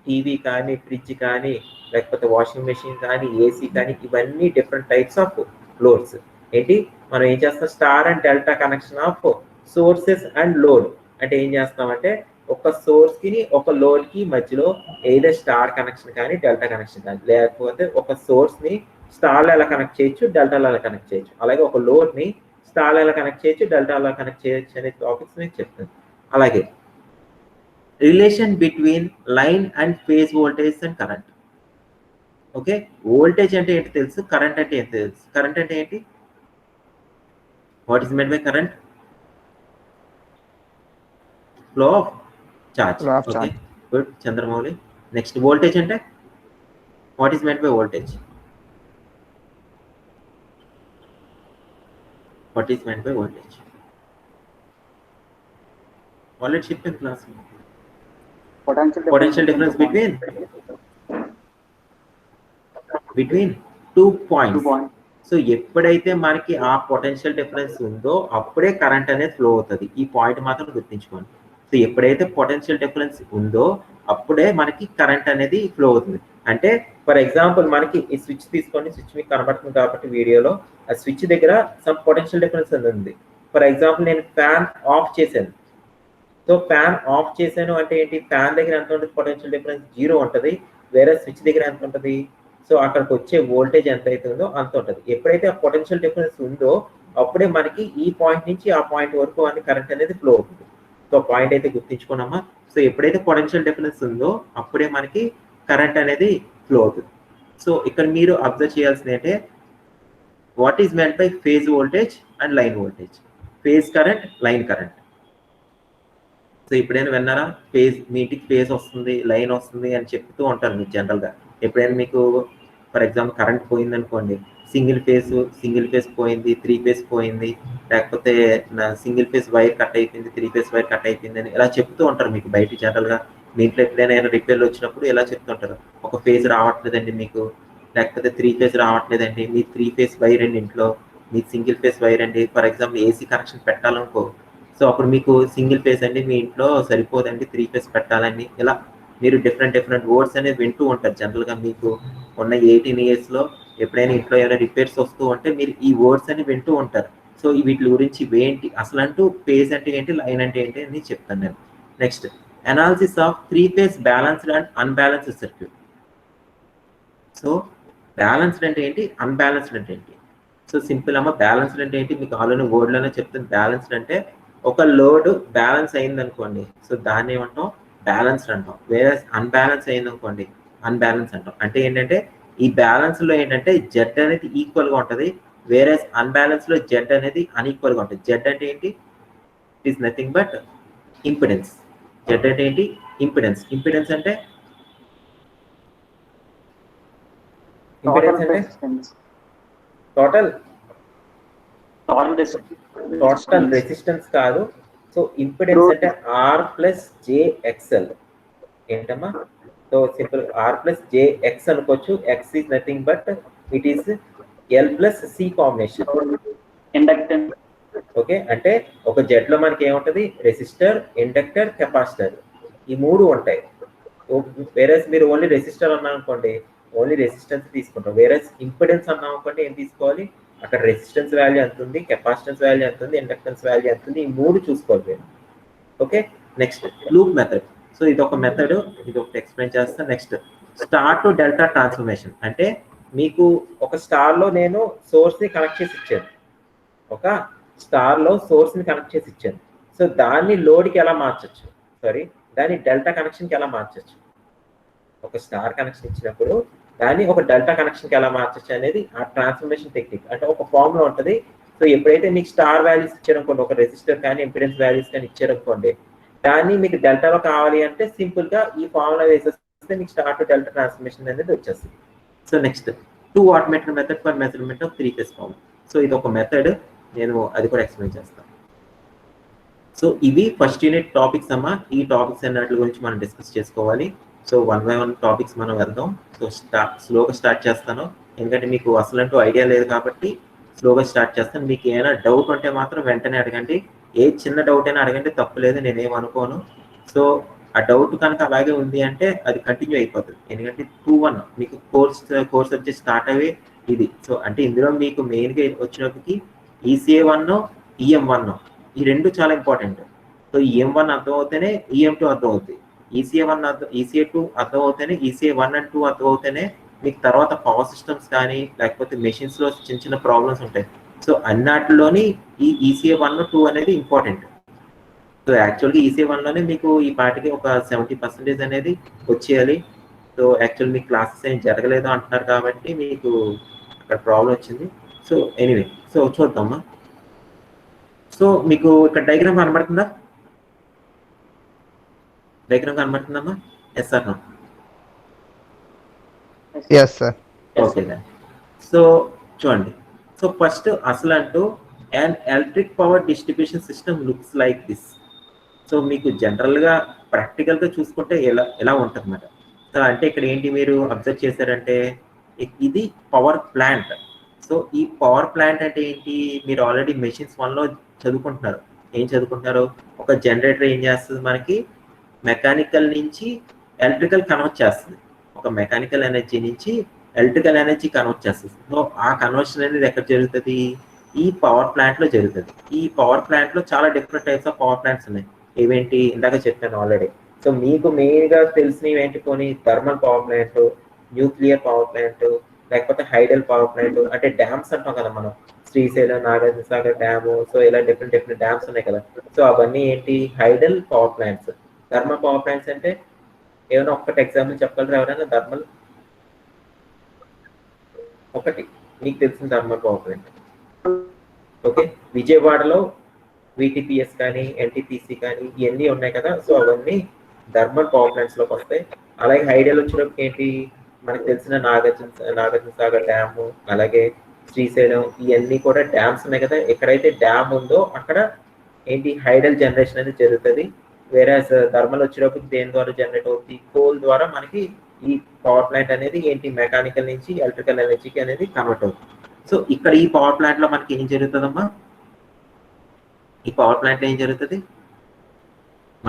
టీవీ కానీ, ఫ్రిడ్జ్ కానీ, లేకపోతే వాషింగ్ మెషిన్ కానీ, ఏసీ కానీ, ఇవన్నీ డిఫరెంట్ టైప్స్ ఆఫ్ లోడ్స్. ఏంటి? మనం ఏం చేస్తాం? Star and delta connection of sources and load అంటే ఏం చేస్తామంటే ఒక సోర్స్ కి ఒక లోడ్ కి మధ్యలో ఏదో స్టార్ కనెక్షన్ కానీ డెల్టా కనెక్షన్ కానీ, లేకపోతే ఒక సోర్స్ ని స్టార్ ఎలా కనెక్ట్ చేయొచ్చు, డెల్టాలో ఎలా కనెక్ట్ చేయొచ్చు, అలాగే ఒక లోడ్ ని స్టార్ ఎలా కనెక్ట్ చేయొచ్చు, డెల్టా ఎలా కనెక్ట్ చేయొచ్చు అనే టాపిక్స్ మీకు చెప్తాను. అలాగే relation between line and phase voltage and current. Okay, voltage అంటే ఏంటి తెలుసు, కరెంట్ అంటే ఏంటి తెలుసు. కరెంట్ అంటే ఏంటి? What is meant by current? Flow of charge. Okay, good, Chandramouli. Next, voltage ante what is meant by voltage? What is meant by voltage? Already shipped in class. Potential difference between 2 points. So ఎప్పుడైతే మనకి ఆ potential difference ఉందో అప్పుడే current అనేది flow అవుతుంది. ఈ point మాత్రం గుర్తుంచుకోండి. సో ఎప్పుడైతే పొటెన్షియల్ డిఫరెన్స్ ఉందో అప్పుడే మనకి కరెంట్ అనేది ఫ్లో అవుతుంది. అంటే ఫర్ ఎగ్జాంపుల్ మనకి ఈ స్విచ్ తీసుకోండి, స్విచ్ మీకు కనబడుతుంది కాబట్టి వీడియోలో, ఆ స్విచ్ దగ్గర సమ్ పొటెన్షియల్ డిఫరెన్స్ ఉంది. ఫర్ ఎగ్జాంపుల్ నేను ఫ్యాన్ ఆఫ్ చేశాను. సో ఫ్యాన్ ఆఫ్ చేశాను అంటే ఏంటి? ఫ్యాన్ దగ్గర ఎంత ఉంటుంది? పొటెన్షియల్ డిఫరెన్స్ 0 ఉంటుంది. వేరే స్విచ్ దగ్గర ఎంత ఉంటుంది? సో అక్కడికి వచ్చే వోల్టేజ్ ఎంత అవుతుందో అంత ఉంటుంది. ఎప్పుడైతే ఆ పొటెన్షియల్ డిఫరెన్స్ ఉందో అప్పుడే మనకి ఈ పాయింట్ నుంచి ఆ పాయింట్ వరకు అని కరెంట్ అనేది ఫ్లో అవుతుంది. సో పాయింట్ అయితే గుర్తించుకున్నామా? సో ఎప్పుడైతే పొటెన్షియల్ డిఫరెన్స్ ఉందో అప్పుడే మనకి కరెంట్ అనేది ఫ్లో అవుతుంది. సో ఇక్కడ మీరు అబ్జర్వ్ చేయాల్సింది అంటే what is meant by phase voltage and line voltage. Phase current, line current. So ఎప్పుడైనా విన్నారా? ఫేజ్, మీ ఇంటికి ఫేజ్ వస్తుంది, లైన్ వస్తుంది అని చెప్తూ ఉంటారు మీకు జనరల్గా. ఎప్పుడైనా మీకు ఫర్ ఎగ్జాంపుల్ కరెంట్ పోయింది అనుకోండి, సింగిల్ ఫేజ్ పోయింది, 3 ఫేజ్ పోయింది, లేకపోతే సింగిల్ ఫేజ్ వైర్ కట్ అయిపోయింది, 3 ఫేజ్ వైర్ కట్ అయిపోయింది అని ఇలా చెప్తూ ఉంటారు మీకు బయట జనరల్గా. మీ ఇంట్లో ఎప్పుడైనా రిపేర్లు వచ్చినప్పుడు ఇలా చెప్తుంటారు, ఒక ఫేజ్ రావట్లేదండి మీకు, లేకపోతే 3 ఫేజ్ రావట్లేదండి, మీ 3 ఫేజ్ వైర్ అండి ఇంట్లో, మీ సింగిల్ ఫేజ్ వైర్ అండి. ఫర్ ఎగ్జాంపుల్ ఏసీ కనెక్షన్ పెట్టాలనుకో, సో అప్పుడు మీకు సింగిల్ ఫేజ్ అండి మీ ఇంట్లో సరిపోదండి, 3 ఫేజ్ పెట్టాలని, ఇలా మీరు డిఫరెంట్ వర్డ్స్ అనేది వింటూ ఉంటారు జనరల్గా. మీకు ఉన్న 18 yearsలో ఎప్పుడైనా ఇంట్లో ఏమైనా రిపేర్స్ వస్తూ ఉంటే మీరు ఈ వర్డ్స్ అని వింటూ ఉంటారు. సో వీటి గురించి ఏంటి అసలు అంటూ, ఫేజ్ అంటే ఏంటి, లైన్ అంటే ఏంటి అని చెప్తాను నేను. Next, analysis of 3 phase balanced and unbalanced circuit. So balanced అంటే ఏంటి, అన్బ్యాలెన్స్డ్ అంటే ఏంటి? సో సింపుల్ అమ్మ, బ్యాలెన్స్డ్ అంటే ఏంటి మీకు ఆల్రెడీ వర్డ్లోనే చెప్తాను. బ్యాలెన్స్డ్ అంటే ఒక లోడ్ బ్యాలెన్స్ అయింది అనుకోండి, సో దాన్ని ఏమంటాం? బ్యాలెన్స్డ్ అంటాం. వేరే అన్బ్యాలెన్స్ అయింది అనుకోండి, అన్బ్యాలెన్స్ అంటాం. అంటే ఏంటంటే ఈ బ్యాలెన్స్ లో ఏంటంటే జెడ్ అనేది ఈక్వల్ గా ఉంటుంది, వేరే అన్బ్యాలెన్స్ లో జెడ్ అనేది అన్ఈక్వల్ గా ఉంటుంది. జెడ్ అంటే ఏంటి? It is nothing but impedance. Z అంటే ఏంటి? ఇంపిడెన్స్. ఇంపిడెన్స్ అంటే టోటల్ రెసిస్టెన్స్ కాదు. సో ఇంపిడెన్స్ అంటే ఆర్ ప్లస్ జేఎక్స్ఎల్. ఏంటమ్మా? So simple R plus J X అనుకోవచ్చు. X is nothing but it is L plus C combination. Inductance. Okay, అంటే ఒక Z లో మనకి ఏముంటది? రెసిస్టర్, ఇండక్టర్, కెపాసిటర్, ఈ 3 ఉంటాయి. వేరే మీరు ఓన్లీ రెసిస్టర్ అన్నా అనుకోండి, ఓన్లీ రెసిస్టెన్స్ తీసుకుంటాం. వేరే ఇంపిడెన్స్ అన్నాం అనుకోండి, ఏం తీసుకోవాలి? అక్కడ రెసిస్టెన్స్ వాల్యూ ఎంత ఉంది, కెపాసిటెన్స్ వాల్యూ ఎంత ఉంది, ఇండక్టెన్స్ వాల్యూ ఎంత ఉంది, ఈ 3 చూసుకోవాలి మీరు. Okay, next loop method. So ఇది ఒక మెథడ్, ఇది ఒకటి ఎక్స్ప్లెయిన్ చేస్తాను. Next, star to delta transformation. అంటే మీకు ఒక స్టార్ లో నేను సోర్స్ ని కనెక్ట్ చేసి ఇచ్చాను, ఒక స్టార్ లో సోర్స్ ని కనెక్ట్ చేసి ఇచ్చాను. సో దాన్ని లోడ్ కి ఎలా మార్చచ్చు, దాన్ని డెల్టా కనెక్షన్ కి ఎలా మార్చచ్చు? ఒక స్టార్ కనెక్షన్ ఇచ్చినప్పుడు దాన్ని ఒక డెల్టా కనెక్షన్కి ఎలా మార్చచ్చు అనేది ఆ ట్రాన్స్ఫర్మేషన్ టెక్నిక్. అంటే ఒక ఫార్ములా ఉంటుంది. సో ఎప్పుడైతే మీకు స్టార్ వాల్యూస్ ఇచ్చారనుకోండి, ఒక రెసిస్టర్ కానీ ఇంపిడెన్స్ వాల్యూస్ కానీ ఇచ్చారనుకోండి, దాన్ని మీకు డెల్టాలో కావాలి అంటే సింపుల్ గా ఈ ఫార్ములా వేసేస్తే మీకు స్టార్ టు డెల్టా ట్రాన్స్ఫర్మేషన్ అనేది వచ్చేస్తుంది. So next 2 wattmeter method for measurement of 3 phase power. So ఇది ఒక మెథడ్, నేను అది కూడా ఎక్స్ప్లెయిన్ చేస్తాను. సో ఇవి ఫస్ట్ యూనిట్ టాపిక్స్ అమ్మా. ఈ టాపిక్స్ అన్నట్ల గురించి మనం డిస్కస్ చేసుకోవాలి. సో 1 by 1 టాపిక్స్ మనం వెళ్దాం. సో స్లోగా స్టార్ట్ చేస్తాను, ఎందుకంటే మీకు అసలు ఐడియా లేదు కాబట్టి స్లోగా స్టార్ట్ చేస్తాను. మీకు ఏమైనా డౌట్ ఉంటే మాత్రం వెంటనే అడగండి. ఏ చిన్న డౌట్ అయినా అడగండి, తప్పులేదు, నేనేమనుకోను. సో ఆ డౌట్ కనుక అలాగే ఉంది అంటే అది కంటిన్యూ అయిపోతుంది, ఎందుకంటే 2-1 మీకు కోర్స్ సబ్జెక్ట్ స్టార్ట్ అయ్యే ఇది. సో అంటే ఇందులో మీకు మెయిన్గా వచ్చినప్పటికి ECA1 EM1 ఈ రెండు చాలా ఇంపార్టెంట్. సో EM1 అర్థం అవుతేనే EM2 అర్థం అవుతుంది. ECA2 అర్థం అవుతేనే ECA1 and 2 అర్థం అవుతేనే మీకు తర్వాత పవర్ సిస్టమ్స్ కానీ లేకపోతే మెషిన్స్ లో చిన్న చిన్న ప్రాబ్లమ్స్ ఉంటాయి. సో అన్నిటిలోని ఈ ECA1 2 అనేది ఇంపార్టెంట్. సో యాక్చువల్గా ECA1లోనే మీకు ఈ పాటికి ఒక 70% అనేది వచ్చేయాలి. సో యాక్చువల్ మీకు క్లాసెస్ ఏం జరగలేదు అంటున్నారు కాబట్టి మీకు అక్కడ ప్రాబ్లం వచ్చింది. సో ఎనీవే, సో చూద్దామా. సో మీకు ఇక్కడ డయాగ్రామ్ కనబడుతుందా? డయాగ్రామ్ కనబడుతుందమ్మా? Yes sir no? Yes sir. Okay then. So చూడండి, సో ఫస్ట్ అసలు అంటూ and electric power distribution system looks like this. So మీకు జనరల్గా ప్రాక్టికల్గా చూసుకుంటే ఎలా ఉంటుంది అన్నమాట. సో అంటే ఇక్కడ ఏంటి మీరు అబ్జర్వ్ చేశారంటే ఇది పవర్ ప్లాంట్. సో ఈ పవర్ ప్లాంట్ అంటే ఏంటి, మీరు ఆల్రెడీ మెషిన్స్ 1లో చదువుకుంటున్నారు. ఏం చదువుకుంటున్నారు, ఒక జనరేటర్ ఏం చేస్తుంది, మనకి మెకానికల్ నుంచి ఎలక్ట్రికల్ కన్వర్ట్ చేస్తుంది. ఒక మెకానికల్ ఎనర్జీ నుంచి ఎలక్ట్రికల్ ఎనర్జీ కన్వర్ట్ చేస్తుంది. సో ఆ కన్వర్షన్ అనేది ఎక్కడ జరుగుతుంది, ఈ పవర్ ప్లాంట్ లో జరుగుతుంది. ఈ పవర్ ప్లాంట్ లో చాలా different types of power plants ఉన్నాయి. ఏవేంటి ఇందాక చెప్పాను ఆల్రెడీ. సో మీకు మెయిన్ గా తెలిసినవి ఏంటి, కొన్ని thermal power plant, nuclear power plant, లేకపోతే హైడల్ పవర్ ప్లాంట్. అంటే డ్యామ్స్ అంటాం కదా మనం, శ్రీశైలం, నాగార్జున సాగర్ డ్యాము. సో ఇలా డిఫరెంట్ డ్యామ్స్ ఉన్నాయి కదా. సో అవన్నీ ఏంటి, hydel power plants. Thermal power plants అంటే ఏమైనా ఒక్కటి ఎగ్జాంపుల్ చెప్పగలరా ఎవరైనా? థర్మల్ ఒకటి మీకు తెలిసిన థర్మల్ పవర్ ప్లాంట్. ఓకే, విజయవాడలో VTPS కానీ NTPC కానీ ఇవన్నీ ఉన్నాయి కదా. సో అవన్నీ థర్మల్ పవర్ ప్లాంట్స్ లోకి వస్తాయి. అలాగే హైడల్ వచ్చినప్పుడు ఏంటి, మనకు తెలిసిన నాగార్జున సాగర్ డ్యాము, అలాగే శ్రీశైలం, ఇవన్నీ కూడా డ్యామ్స్ ఉన్నాయి కదా. ఎక్కడైతే డ్యామ్ ఉందో అక్కడ ఏంటి హైడల్ జనరేషన్ అనేది జరుగుతుంది. వేరే థర్మల్ వచ్చేటప్పుడు దేని ద్వారా జనరేట్ అవుతుంది, కోల్ ద్వారా మనకి ఈ పవర్ ప్లాంట్ అనేది ఏంటి మెకానికల్ నుంచి ఎలక్ట్రికల్ ఎనర్జీకి అనేది కన్వర్ట్ అవుతుంది. సో ఇక్కడ ఈ పవర్ ప్లాంట్ లో మనకి ఏం జరుగుతుందమ్మా, ఈ పవర్ ప్లాంట్ ఏం జరుగుతుంది,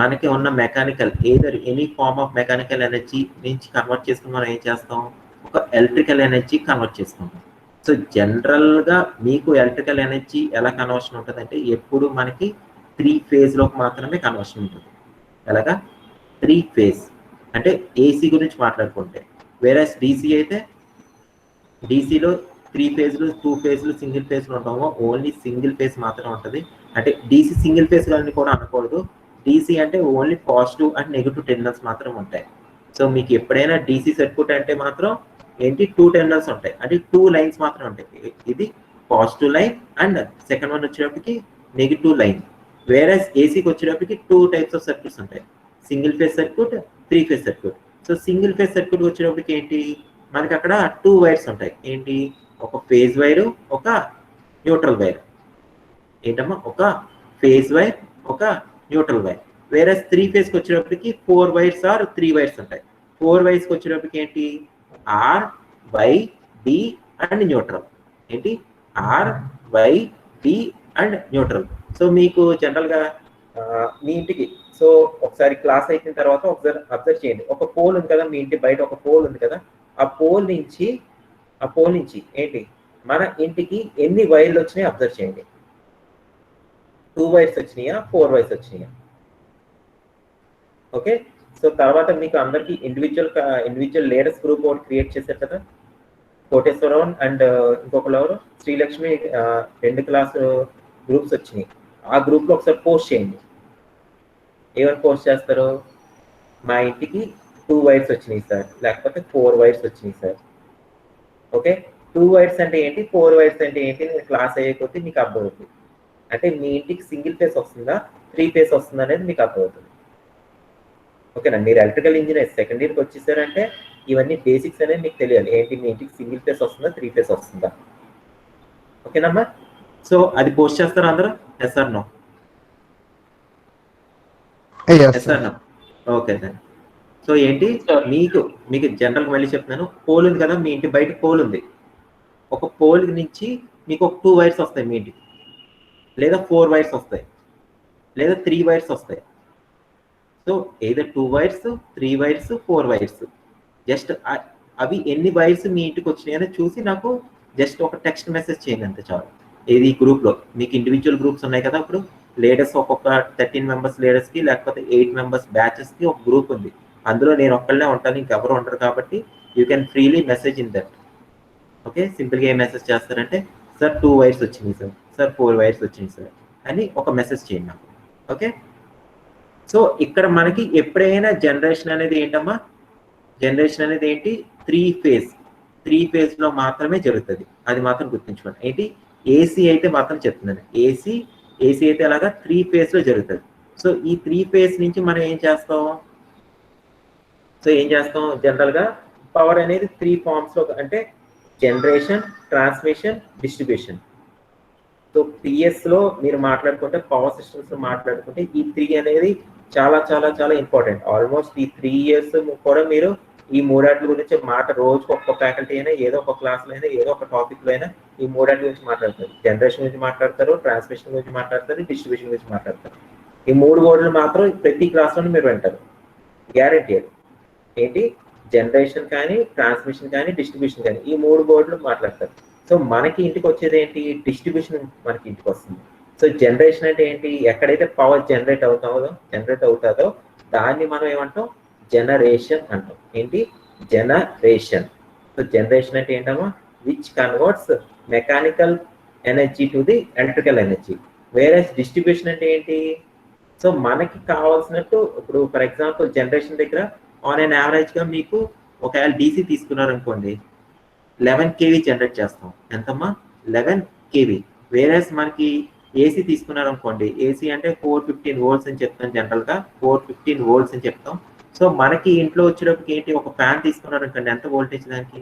మనకి ఉన్న mechanical either any form of mechanical energy నుంచి కన్వర్ట్ చేసుకుని మనం ఏం చేస్తాం, ఒక ఎలక్ట్రికల్ ఎనర్జీ కన్వర్ట్ చేసుకుంటాం. సో జనరల్గా మీకు ఎలక్ట్రికల్ ఎనర్జీ ఎలా కన్వర్షన్ ఉంటుంది అంటే ఎప్పుడు మనకి 3 ఫేజ్లోకి మాత్రమే కన్వర్షన్ ఉంటుంది. ఎలాగా 3 ఫేజ్ అంటే ఏసీ గురించి మాట్లాడుకుంటే, వేరే డీసీ అయితే డీసీలో 3 ఫేజ్లు 2 ఫేజ్లు సింగిల్ ఫేజ్లు ఉంటామో, ఓన్లీ సింగిల్ ఫేజ్ మాత్రం ఉంటుంది. అంటే డీసీ సింగిల్ ఫేజ్ అని కూడా అనకూడదు. డీసీ అంటే only positive and negative terminals మాత్రం ఉంటాయి. సో మీకు ఎప్పుడైనా డీసీ సర్క్యూట్ అంటే మాత్రం ఏంటి 2 టెర్మినల్స్ ఉంటాయి, అంటే 2 లైన్స్ మాత్రం ఉంటాయి. ఇది positive line and second one వచ్చేటప్పటికి నెగిటివ్ లైన్. వేరే ఏసీకి వచ్చేటప్పటికి 2 టైప్స్ ఆఫ్ సర్క్యూట్స్ ఉంటాయి, single phase circuit, 3 phase circuit. So single phase circuit వచ్చేటప్పటికి ఏంటి, మనకి అక్కడ 2 వైర్స్ ఉంటాయి. ఏంటి, ఒక ఫేజ్ వైరు, ఒక న్యూట్రల్ వైర్. ఏంటమ్మా, ఒక ఫేజ్ వైర్, ఒక న్యూట్రల్ వైర్. వేరే 3 ఫేజ్కి వచ్చేటప్పటికి 4 వైర్స్ ఆర్ 3 వైర్స్ ఉంటాయి. 4 వైర్స్కి వచ్చేటప్పటికి ఏంటి, R, Y, D and neutral. ఏంటి, R, Y, D and neutral. So మీకు జనరల్గా మీ ఇంటికి సో ఒకసారి క్లాస్ అయిన తర్వాత ఒకసారి అబ్జర్వ్ చేయండి. ఒక పోల్ ఉంది కదా మీ ఇంటి బయట, ఒక పోల్ ఉంది కదా. ఆ పోల్ నుంచి ఏంటి మన ఇంటికి ఎన్ని వైర్లు వచ్చినాయి అబ్జర్వ్ చేయండి. 2 వైర్స్ వచ్చినాయా, 4 వైర్స్ వచ్చినాయా? ఓకే, సో తర్వాత మీకు అందరికి ఇండివిజువల్ లీడర్స్ గ్రూప్ ఒకటి క్రియేట్ చేశారు కదా, కోటేశ్వరరావు అండ్ ఇంకొకరు ఎవరు, శ్రీలక్ష్మి, 2 క్లాస్ గ్రూప్స్ వచ్చినాయి. ఆ గ్రూప్లో ఒకసారి పోస్ట్ చేయండి. ఏమైనా పోస్ట్ చేస్తారు, మా ఇంటికి 2 వైర్స్ వచ్చినాయి సార్, లేకపోతే 4 వైర్స్ వచ్చినాయి సార్, ఓకే, 2 వైర్స్ అంటే ఏంటి, 4 వైర్స్ అంటే ఏంటి, నేను క్లాస్ అయ్యే కొద్దీ మీకు అర్థమవుతుంది. అంటే మీ ఇంటికి సింగిల్ ఫేస్ వస్తుందా 3 ఫేస్ వస్తుందా అనేది మీకు అర్థమవుతుంది. ఓకేనా, మీరు ఎలక్ట్రికల్ ఇంజనీర్ సెకండ్ ఇయర్కి వచ్చేసారంటే ఇవన్నీ బేసిక్స్ అనేది మీకు తెలియాలి. ఏంటి, మీ ఇంటికి సింగిల్ ఫేస్ వస్తుందా 3 ఫేస్ వస్తుందా. ఓకేనమ్మా, సో అది పోస్ట్ చేస్తారా అందరూ? Yes or no? Yes or no? Okay sir. So ఏంటి, మీకు జనరల్ మళ్ళీ చెప్తున్నాను, పోల్ ఉంది కదా, మీ ఇంటి బయట పోల్ ఉంది. ఒక పోల్ నుంచి మీకు ఒక 2 వైర్స్ వస్తాయి మీ ఇంటికి, లేదా 4 వైర్స్ వస్తాయి, లేదా 3 వైర్స్ వస్తాయి. సో ఏదో 2 వైర్స్, 3 వైర్స్, 4 వైర్స్. జస్ట్ అవి ఎన్ని వైర్స్ మీ ఇంటికి వచ్చినాయని చూసి నాకు జస్ట్ ఒక టెక్స్ట్ మెసేజ్ చేయండి అంతే చాలు. ఏది గ్రూప్లో మీకు ఇండివిజువల్ గ్రూప్స్ ఉన్నాయి కదా, ఇప్పుడు లేడర్స్ ఒక్కొక్క 13 మెంబర్స్ లేడర్స్కి, లేకపోతే 8 మెంబర్స్ బ్యాచెస్కి ఒక గ్రూప్ ఉంది. అందులో నేను ఒక్కళ్ళనే ఉంటాను, ఇంకెవరు ఉంటారు. కాబట్టి you can freely message in that. Okay, సింపుల్గా ఏం మెసేజ్ చేస్తారంటే, సార్ 2 వైర్స్ వచ్చినాయి సార్, సార్ 4 వైర్స్ వచ్చినాయి సార్ అని ఒక మెసేజ్ చేయండి నాకు. ఓకే, సో ఇక్కడ మనకి ఎప్పుడైనా జనరేషన్ అనేది ఏంటమ్మా, జనరేషన్ అనేది ఏంటి, 3 ఫేజ్లో మాత్రమే జరుగుతుంది. అది మాత్రం గుర్తుంచుకోండి. ఏంటి, ఏసీ అయితే మాత్రం చెప్తున్నాను, ఏసీ అయితే అలాగా 3 ఫేజ్లో జరుగుతుంది. సో ఈ 3 ఫేజ్ నుంచి మనం ఏం చేస్తాం, జనరల్గా పవర్ అనేది 3 ఫార్మ్స్లో, అంటే జనరేషన్, ట్రాన్స్మిషన్, డిస్ట్రిబ్యూషన్. సో పిఎస్లో మీరు మాట్లాడుకుంటే, పవర్ సిస్టమ్స్లో మాట్లాడుకుంటే ఈ 3 అనేది చాలా చాలా చాలా ఇంపార్టెంట్. ఆల్మోస్ట్ ఈ 3 ఇయర్స్ కూడా మీరు ఈ మూడాట్ల గురించి రోజుకు ఒక్క ఫ్యాకల్టీ అయినా, ఏదో ఒక క్లాస్లో అయినా, ఏదో ఒక టాపిక్లో అయినా ఈ మూడాట్ల గురించి మాట్లాడతారు. జనరేషన్ గురించి మాట్లాడతారు, ట్రాన్స్మిషన్ గురించి మాట్లాడతారు, డిస్ట్రిబ్యూషన్ గురించి మాట్లాడతారు. ఈ 3 వర్డ్లు మాత్రం ప్రతి క్లాస్లోనే మీరు వింటారు, గ్యారెంటీ. ఏంటి, జనరేషన్ కానీ, ట్రాన్స్మిషన్ కానీ, డిస్ట్రిబ్యూషన్ కానీ, ఈ 3 బోర్డులు మాట్లాడతారు. సో మనకి ఇంటికి వచ్చేది ఏంటి, డిస్ట్రిబ్యూషన్ మనకి ఇంటికి వస్తుంది. సో జనరేషన్ అంటే ఏంటి, ఎక్కడైతే పవర్ జనరేట్ అవుతుందో దాన్ని మనం ఏమంటాం, జనరేషన్ అంటాం. ఏంటి, జనరేషన్. సో జనరేషన్ అంటే ఏంటమ్మా, which converts mechanical energy to the electrical energy. వేరే డిస్ట్రిబ్యూషన్ అంటే ఏంటి, సో మనకి కావాల్సినట్టు, ఇప్పుడు ఫర్ ఎగ్జాంపుల్ జనరేషన్ దగ్గర ఆన్ అన్ యావరేజ్గా మీకు ఒకవేళ డీసీ తీసుకున్నారు అనుకోండి, 11 kV జనరేట్ చేస్తాం. ఎంతమ్మా, 11 kV. వేరే మనకి ఏసీ తీసుకున్నారు అనుకోండి, ఏసీ అంటే 415 volts అని చెప్తాం, జనరల్గా 415 volts అని చెప్తాం. సో మనకి ఇంట్లో వచ్చేటప్పటికి ఏంటి, ఒక ఫ్యాన్ తీసుకున్నారు అనుకోండి, ఎంత వోల్టేజ్ దానికి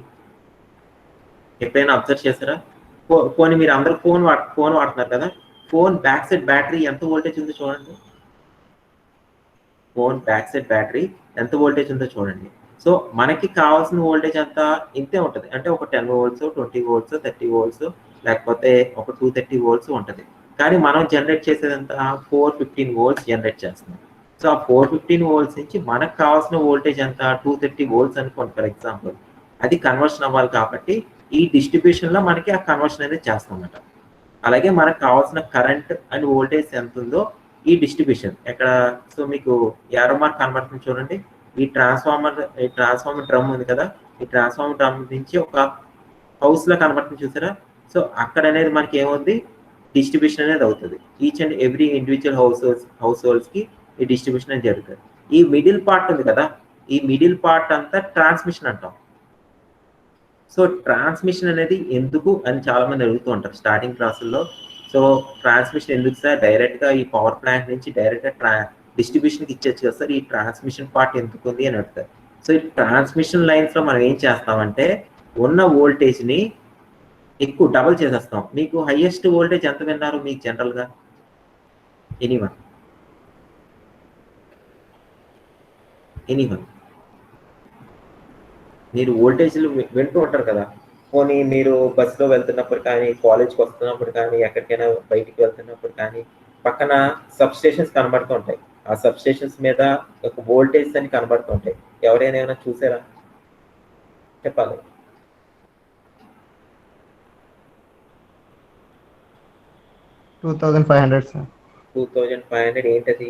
ఎప్పుడైనా అబ్జర్వ్ చేస్తారా? పోనీ మీరు అందరూ ఫోన్ వాడుతున్నారు కదా, ఫోన్ బ్యాక్ సైడ్ బ్యాటరీ ఎంత వోల్టేజ్ ఉందో చూడండి. ఫోన్ బ్యాక్ సైడ్ బ్యాటరీ ఎంత వోల్టేజ్ ఉందో చూడండి. సో మనకి కావాల్సిన వోల్టేజ్ అంతా ఇంతే ఉంటుంది, అంటే ఒక 10 volts, 20 volts, 30 volts, లేకపోతే ఒక 230 volts ఉంటుంది. కానీ మనం జనరేట్ చేసేదంతా 415 volts జనరేట్ చేస్తున్నాం. సో ఆ 415 volts నుంచి మనకు కావాల్సిన వోల్టేజ్ అంతా 230 volts అనుకోండి ఫర్ ఎగ్జాంపుల్. అది కన్వర్షన్ అవ్వాలి కాబట్టి ఈ డిస్ట్రిబ్యూషన్లో మనకి ఆ కన్వర్షన్ అనేది చేస్తామన్నమాట. అలాగే మనకు కావాల్సిన కరెంట్ అండ్ వోల్టేజ్ ఎంత ఉందో ఈ డిస్ట్రిబ్యూషన్ ఎక్కడ. సో మీకు యారో మార్క్ కన్వర్షన్ చూడండి, ఈ ట్రాన్స్ఫార్మర్ డ్రమ్ ఉంది కదా, ఈ ట్రాన్స్ఫార్మర్ డ్రమ్ నుంచి ఒక హౌస్లో కన్వర్షన్ చూసారా. సో అక్కడ అనేది మనకి ఏమవుతుంది, డిస్ట్రిబ్యూషన్ అనేది అవుతుంది. Each and every individual house హోల్డ్స్కి ఈ డిస్ట్రిబ్యూషన్ అనేది జరుగుతుంది. ఈ మిడిల్ పార్ట్ ఉంది కదా, ఈ మిడిల్ పార్ట్ అంతా ట్రాన్స్మిషన్ అంటాం. సో ట్రాన్స్మిషన్ అనేది ఎందుకు అని చాలా మంది అడుగుతూ ఉంటారు స్టార్టింగ్ క్లాసుల్లో. సో ట్రాన్స్మిషన్ ఎందుకు సార్, డైరెక్ట్గా ఈ పవర్ ప్లాంట్ నుంచి డైరెక్ట్గా డిస్ట్రిబ్యూషన్కి ఇచ్చేచ్చు కదా సార్, ఈ ట్రాన్స్మిషన్ పార్ట్ ఎందుకు ఉంది అని అడుగుతారు. సో ఈ ట్రాన్స్మిషన్ లైన్స్లో మనం ఏం చేస్తామంటే ఉన్న వోల్టేజ్ని ఎక్కువ డబల్ చేసేస్తాం. మీకు హైయెస్ట్ వోల్టేజ్ ఎంత విన్నారు మీకు జనరల్గా, ఎనీవన్? మీరు వోల్టేజ్లు వింటూ ఉంటారు కదా, పోనీ మీరు బస్సులో వెళ్తున్నప్పుడు కానీ, కాలేజ్కి వస్తున్నప్పుడు కానీ, ఎక్కడికైనా బయటికి వెళ్తున్నప్పుడు కానీ పక్కన సబ్ స్టేషన్స్ కనబడుతూ ఉంటాయి. ఆ సబ్ స్టేషన్స్ మీద ఒక వోల్టేజ్ అని కనబడుతూ ఉంటాయి. ఎవరైనా ఏమైనా చూసారా చెప్పాలి? సార్ 2500 ఏంటది,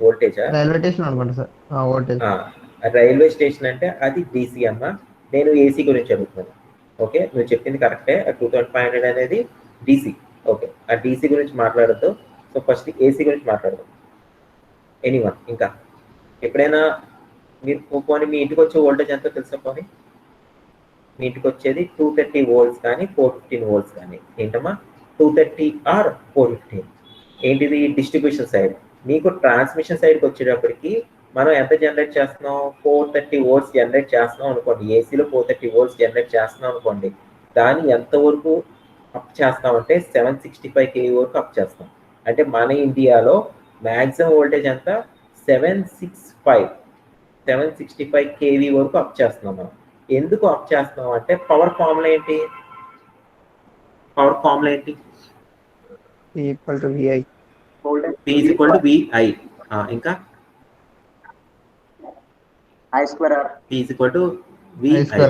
వోల్టేజా? రైల్వే స్టేషన్ అనుకుంటా సార్, వోల్టేజ్. రైల్వే స్టేషన్ అంటే అది డీసీ అమ్మా, నేను ఏసీ గురించి అడుగుతున్నాను. ఓకే, నువ్వు చెప్పింది కరెక్టే, 2500 అనేది డీసీ. ఓకే, ఆ డీసీ గురించి మాట్లాడద్దు. సో ఫస్ట్ ఏసీ గురించి మాట్లాడదాం. ఎనీవన్ ఇంకా ఎప్పుడైనా మీరు పోనీ మీ ఇంటికి వచ్చే వోల్టేజ్ ఎంతో తెలుసా? పోనీ మీ ఇంటికి వచ్చేది 230 volts కానీ 415 volts కానీ. ఏంటమ్మా 230 ఆర్ 415. ఏంటిది డిస్ట్రిబ్యూషన్ సైడ్. మీకు ట్రాన్స్మిషన్ సైడ్కి వచ్చేటప్పటికి మనం ఎంత జనరేట్ చేస్తున్నాం, 430 volts జనరేట్ చేస్తున్నాం అనుకోండి. ఏసీలో 430 volts జనరేట్ చేస్తున్నాం అనుకోండి. దాన్ని ఎంతవరకు అప్ చేస్తామంటే 765 kV వరకు అప్ చేస్తాం. అంటే మన ఇండియాలో మ్యాక్సిమం వోల్టేజ్ ఎంత 765 kV వరకు అప్ చేస్తున్నాం మనం. ఎందుకు అప్ చేస్తున్నాం అంటే పవర్ ఫార్ములా ఏంటి? Equal to VI. P is equal to VI. ఇంకా I square R. P is equal to VI.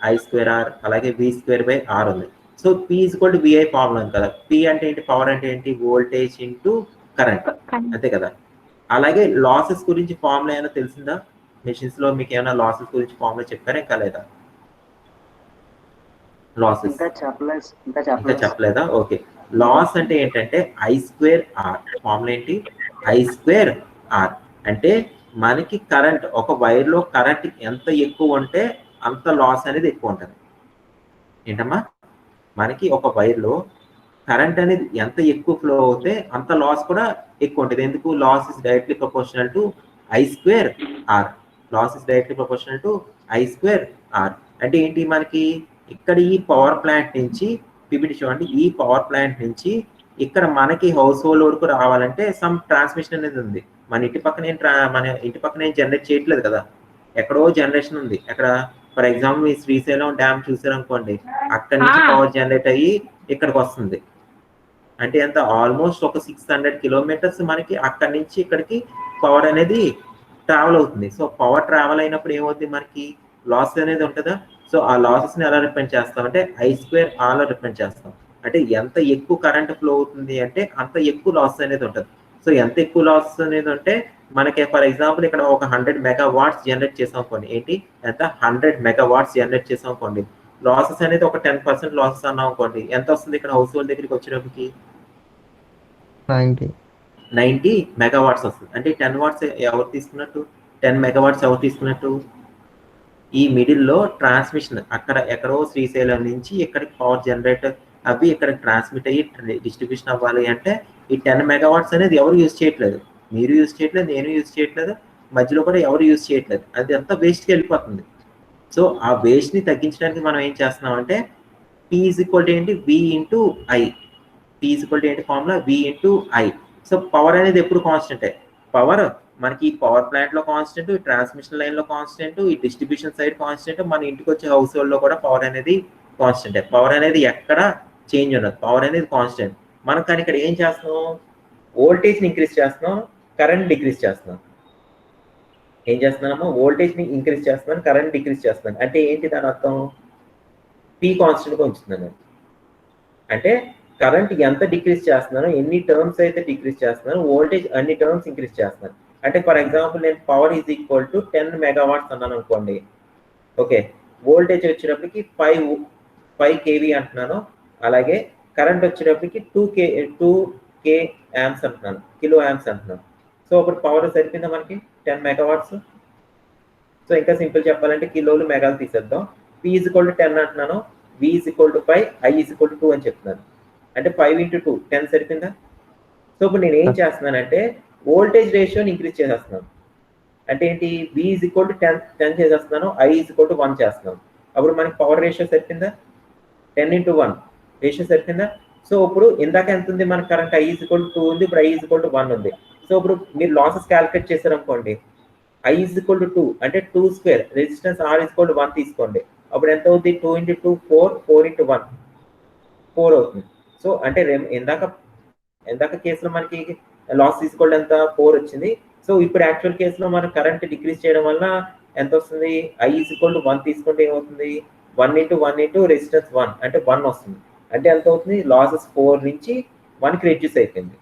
I square R అలాగే V square by R ఉంది. So P is equal to VI formula ఉంది కదా. P అంటే ఏంటి? Power అంటే ఏంటి? Voltage into current, అంతే కదా. అలాగే లాసెస్ గురించి ఫార్ములా ఏమైనా తెలిసిందా? మెషిన్స్ లో మీకు ఏమైనా లాసెస్ గురించి ఫార్ములా చెప్పారా ఇంకా లేదా? లాసెస్ ఇంకా చెప్పలేదా? ఓకే. లాస్ అంటే ఏంటంటే I square R. ఫార్ములా ఏంటి? I square R అంటే మనకి కరెంట్, ఒక వైర్ లో కరెంట్ ఎంత ఎక్కువ ఉంటే అంత లాస్ అనేది ఎక్కువ ఉంటుంది. ఏంటమ్మా, మనకి ఒక వైర్ లో కరెంట్ అనేది ఎంత ఎక్కువ ఫ్లో అవుతే అంత లాస్ కూడా ఎక్కువ ఉంటుంది. ఎందుకు? Loss is directly proportional to I square R. Loss is directly proportional to I square R. అంటే ఏంటి, మనకి ఇక్కడ ఈ పవర్ ప్లాంట్ నుంచి పిపిటి చూడండి, ఈ పవర్ ప్లాంట్ నుంచి ఇక్కడ మనకి హౌస్ హోల్డ్ వరకు రావాలంటే సమ్ ట్రాన్స్మిషన్ అనేది ఉంది. మన ఇంటి పక్కన ఏం జనరేట్ చేయట్లేదు కదా, ఎక్కడో జనరేషన్ ఉంది. ఎక్కడ? ఫర్ ఎగ్జాంపుల్ మీ శ్రీశైలం డ్యామ్ చూసారనుకోండి, అక్కడి నుంచి పవర్ జనరేట్ అయ్యి ఇక్కడికి వస్తుంది. అంటే ఎంత? ఆల్మోస్ట్ ఒక 600 kilometers మనకి అక్కడి నుంచి ఇక్కడికి పవర్ అనేది ట్రావెల్ అవుతుంది. సో పవర్ ట్రావెల్ అయినప్పుడు ఏమవుతుంది, మనకి లాస్ అనేది ఉంటుందా? సో ఆ లాసెస్ ని ఎలా రిప్రజెంట్ చేస్తాం అంటే I square R లో రిప్రజెంట్ చేస్తాం. అంటే ఎంత ఎక్కువ కరెంట్ ఫ్లో అవుతుంది అంటే అంత ఎక్కువ లాస్ అనేది ఉంటుంది. సో ఎంత ఎక్కువ లాస్ అనేది ఉంటే మనకి ఫర్ ఎగ్జాంపుల్ ఇక్కడ ఒక 100 megawatts జనరేట్ చేసాం అనుకోండి. ఏంటి? ఎంత? 100 megawatts జనరేట్ చేసాం అనుకోండి. లాసెస్ అనేది ఒక 10% లాసెస్ అన్నాం అనుకోండి. ఎంత వస్తుంది ఇక్కడ హౌస్ హోల్డ్ దగ్గరికి వచ్చేటప్పటికి? 90 megawatts వస్తుంది. అంటే 10 watts ఎవరు తీసుకున్నట్టు? 10 megawatts ఎవరు తీసుకున్నట్టు? ఈ మిడిల్లో ట్రాన్స్మిషన్ అక్కడ ఎక్కడో శ్రీశైలం నుంచి ఇక్కడికి పవర్ జనరేటర్ అవి ఇక్కడ ట్రాన్స్మిట్ అయ్యి డిస్ట్రిబ్యూషన్ అవ్వాలి అంటే ఈ 10 megawatts అనేది ఎవరు యూజ్ చేయట్లేదు. మీరు యూజ్ చేయట్లేదు, నేను యూజ్ చేయట్లేదు, మధ్యలో కూడా ఎవరు యూజ్ చేయట్లేదు. అది అంతా వేస్ట్కి వెళ్ళిపోతుంది. సో ఆ వేస్ట్ ని తగ్గించడానికి మనం ఏం చేస్తున్నాం అంటే P is equal to ఏంటి? V into I. P is equal to ఏంటి formula? V into I. So power అనేది ఎప్పుడు కాన్స్టెంటే. పవర్ మనకి పవర్ ప్లాంట్ లో కాన్స్టెంట్, ట్రాన్స్మిషన్ లైన్ లో కాన్స్టెంట్, ఈ డిస్ట్రిబ్యూషన్ సైడ్ కాన్స్టెంట్, మన ఇంటికి వచ్చే హౌస్ హోల్డ్ లో కూడా పవర్ అనేది కాన్స్టెంట్. పవర్ అనేది ఎక్కడ చేంజ్ ఉండదు, పవర్ అనేది కాన్స్టెంట్. మనం కానీ ఇక్కడ ఏం చేస్తున్నాం? వోల్టేజ్ ని ఇంక్రీజ్ చేస్తున్నాం, కరెంట్ డిక్రీజ్ చేస్తున్నాం. ఏం చేస్తున్నామో వోల్టేజ్ ని ఇంక్రీజ్ చేస్తున్నాను, కరెంట్ డిక్రీజ్ చేస్తున్నాను. అంటే ఏంటి దాని అర్థం? P కాన్స్టెంట్ గా ఉంచుతున్నాను. అంటే కరెంట్ ఎంత డిక్రీజ్ చేస్తున్నాను, ఎన్ని టర్మ్స్ అయితే డిక్రీజ్ చేస్తున్నాను, వోల్టేజ్ అన్ని టర్మ్స్ ఇంక్రీజ్ చేస్తున్నాను. అంటే ఫర్ ఎగ్జాంపుల్ నేను power is equal to 10 megawatts అన్నాను అనుకోండి. ఓకే, వోల్టేజ్ వచ్చేటప్పటికి 5 kV అంటున్నాను. అలాగే కరెంట్ వచ్చేటప్పటికి 2k amps అంటున్నాను, కిలో amps అంటున్నాను. సో ఇప్పుడు పవర్ సరిపోయిందా మనకి 10 megawatts. సో ఇంకా సింపుల్ చెప్పాలంటే కిలోలు మెగాలు తీసేద్దాం. P is equal to 10 అంటున్నాను, V is equal to 5, I is equal to 2 అని చెప్తున్నాను. అంటే 5 into 2 10 సరిపోయిందా? సో ఇప్పుడు నేను ఏం చేస్తున్నానంటే వోల్టేజ్ రేషియోని ఇంక్రీజ్ చేసేస్తున్నాను. అంటే ఏంటి? V is equal to 10 చేసేస్తున్నాను, I is equal to 1 చేస్తున్నాను. అప్పుడు మనకి పవర్ రేషియో సరిపోయిందా? 10 into 1 రేషియో సరిపోయిందా? సో ఇప్పుడు ఇందాక ఎంత ఉంది మనకి current? I is equal to 2 ఉంది, ఇప్పుడు I is equal to 1 ఉంది. సో ఇప్పుడు మీరు లాసెస్ క్యాలిక్యులేట్ చేశారనుకోండి, I is equal to 2 అంటే 2 square, resistance R is equal to 1 తీసుకోండి. అప్పుడు ఎంత అవుతుంది? 2 into 2 4, 4 into 1 4 అవుతుంది. సో అంటే ఇందాక కేసులో మనకి లాస్ తీసుకోవడం ఎంత? 4 వచ్చింది. సో ఇప్పుడు యాక్చువల్ కేసులో మనం కరెంట్ డిక్రీజ్ చేయడం వల్ల ఎంత వస్తుంది? I is equal to 1 తీసుకుంటే ఏమవుతుంది? 1 into 1 into రెసిస్టెన్స్ 1 అంటే 1 వస్తుంది. అంటే ఎంత అవుతుంది? లాసెస్ 4 నుంచి 1కి రెడ్యూస్ అయిపోయింది.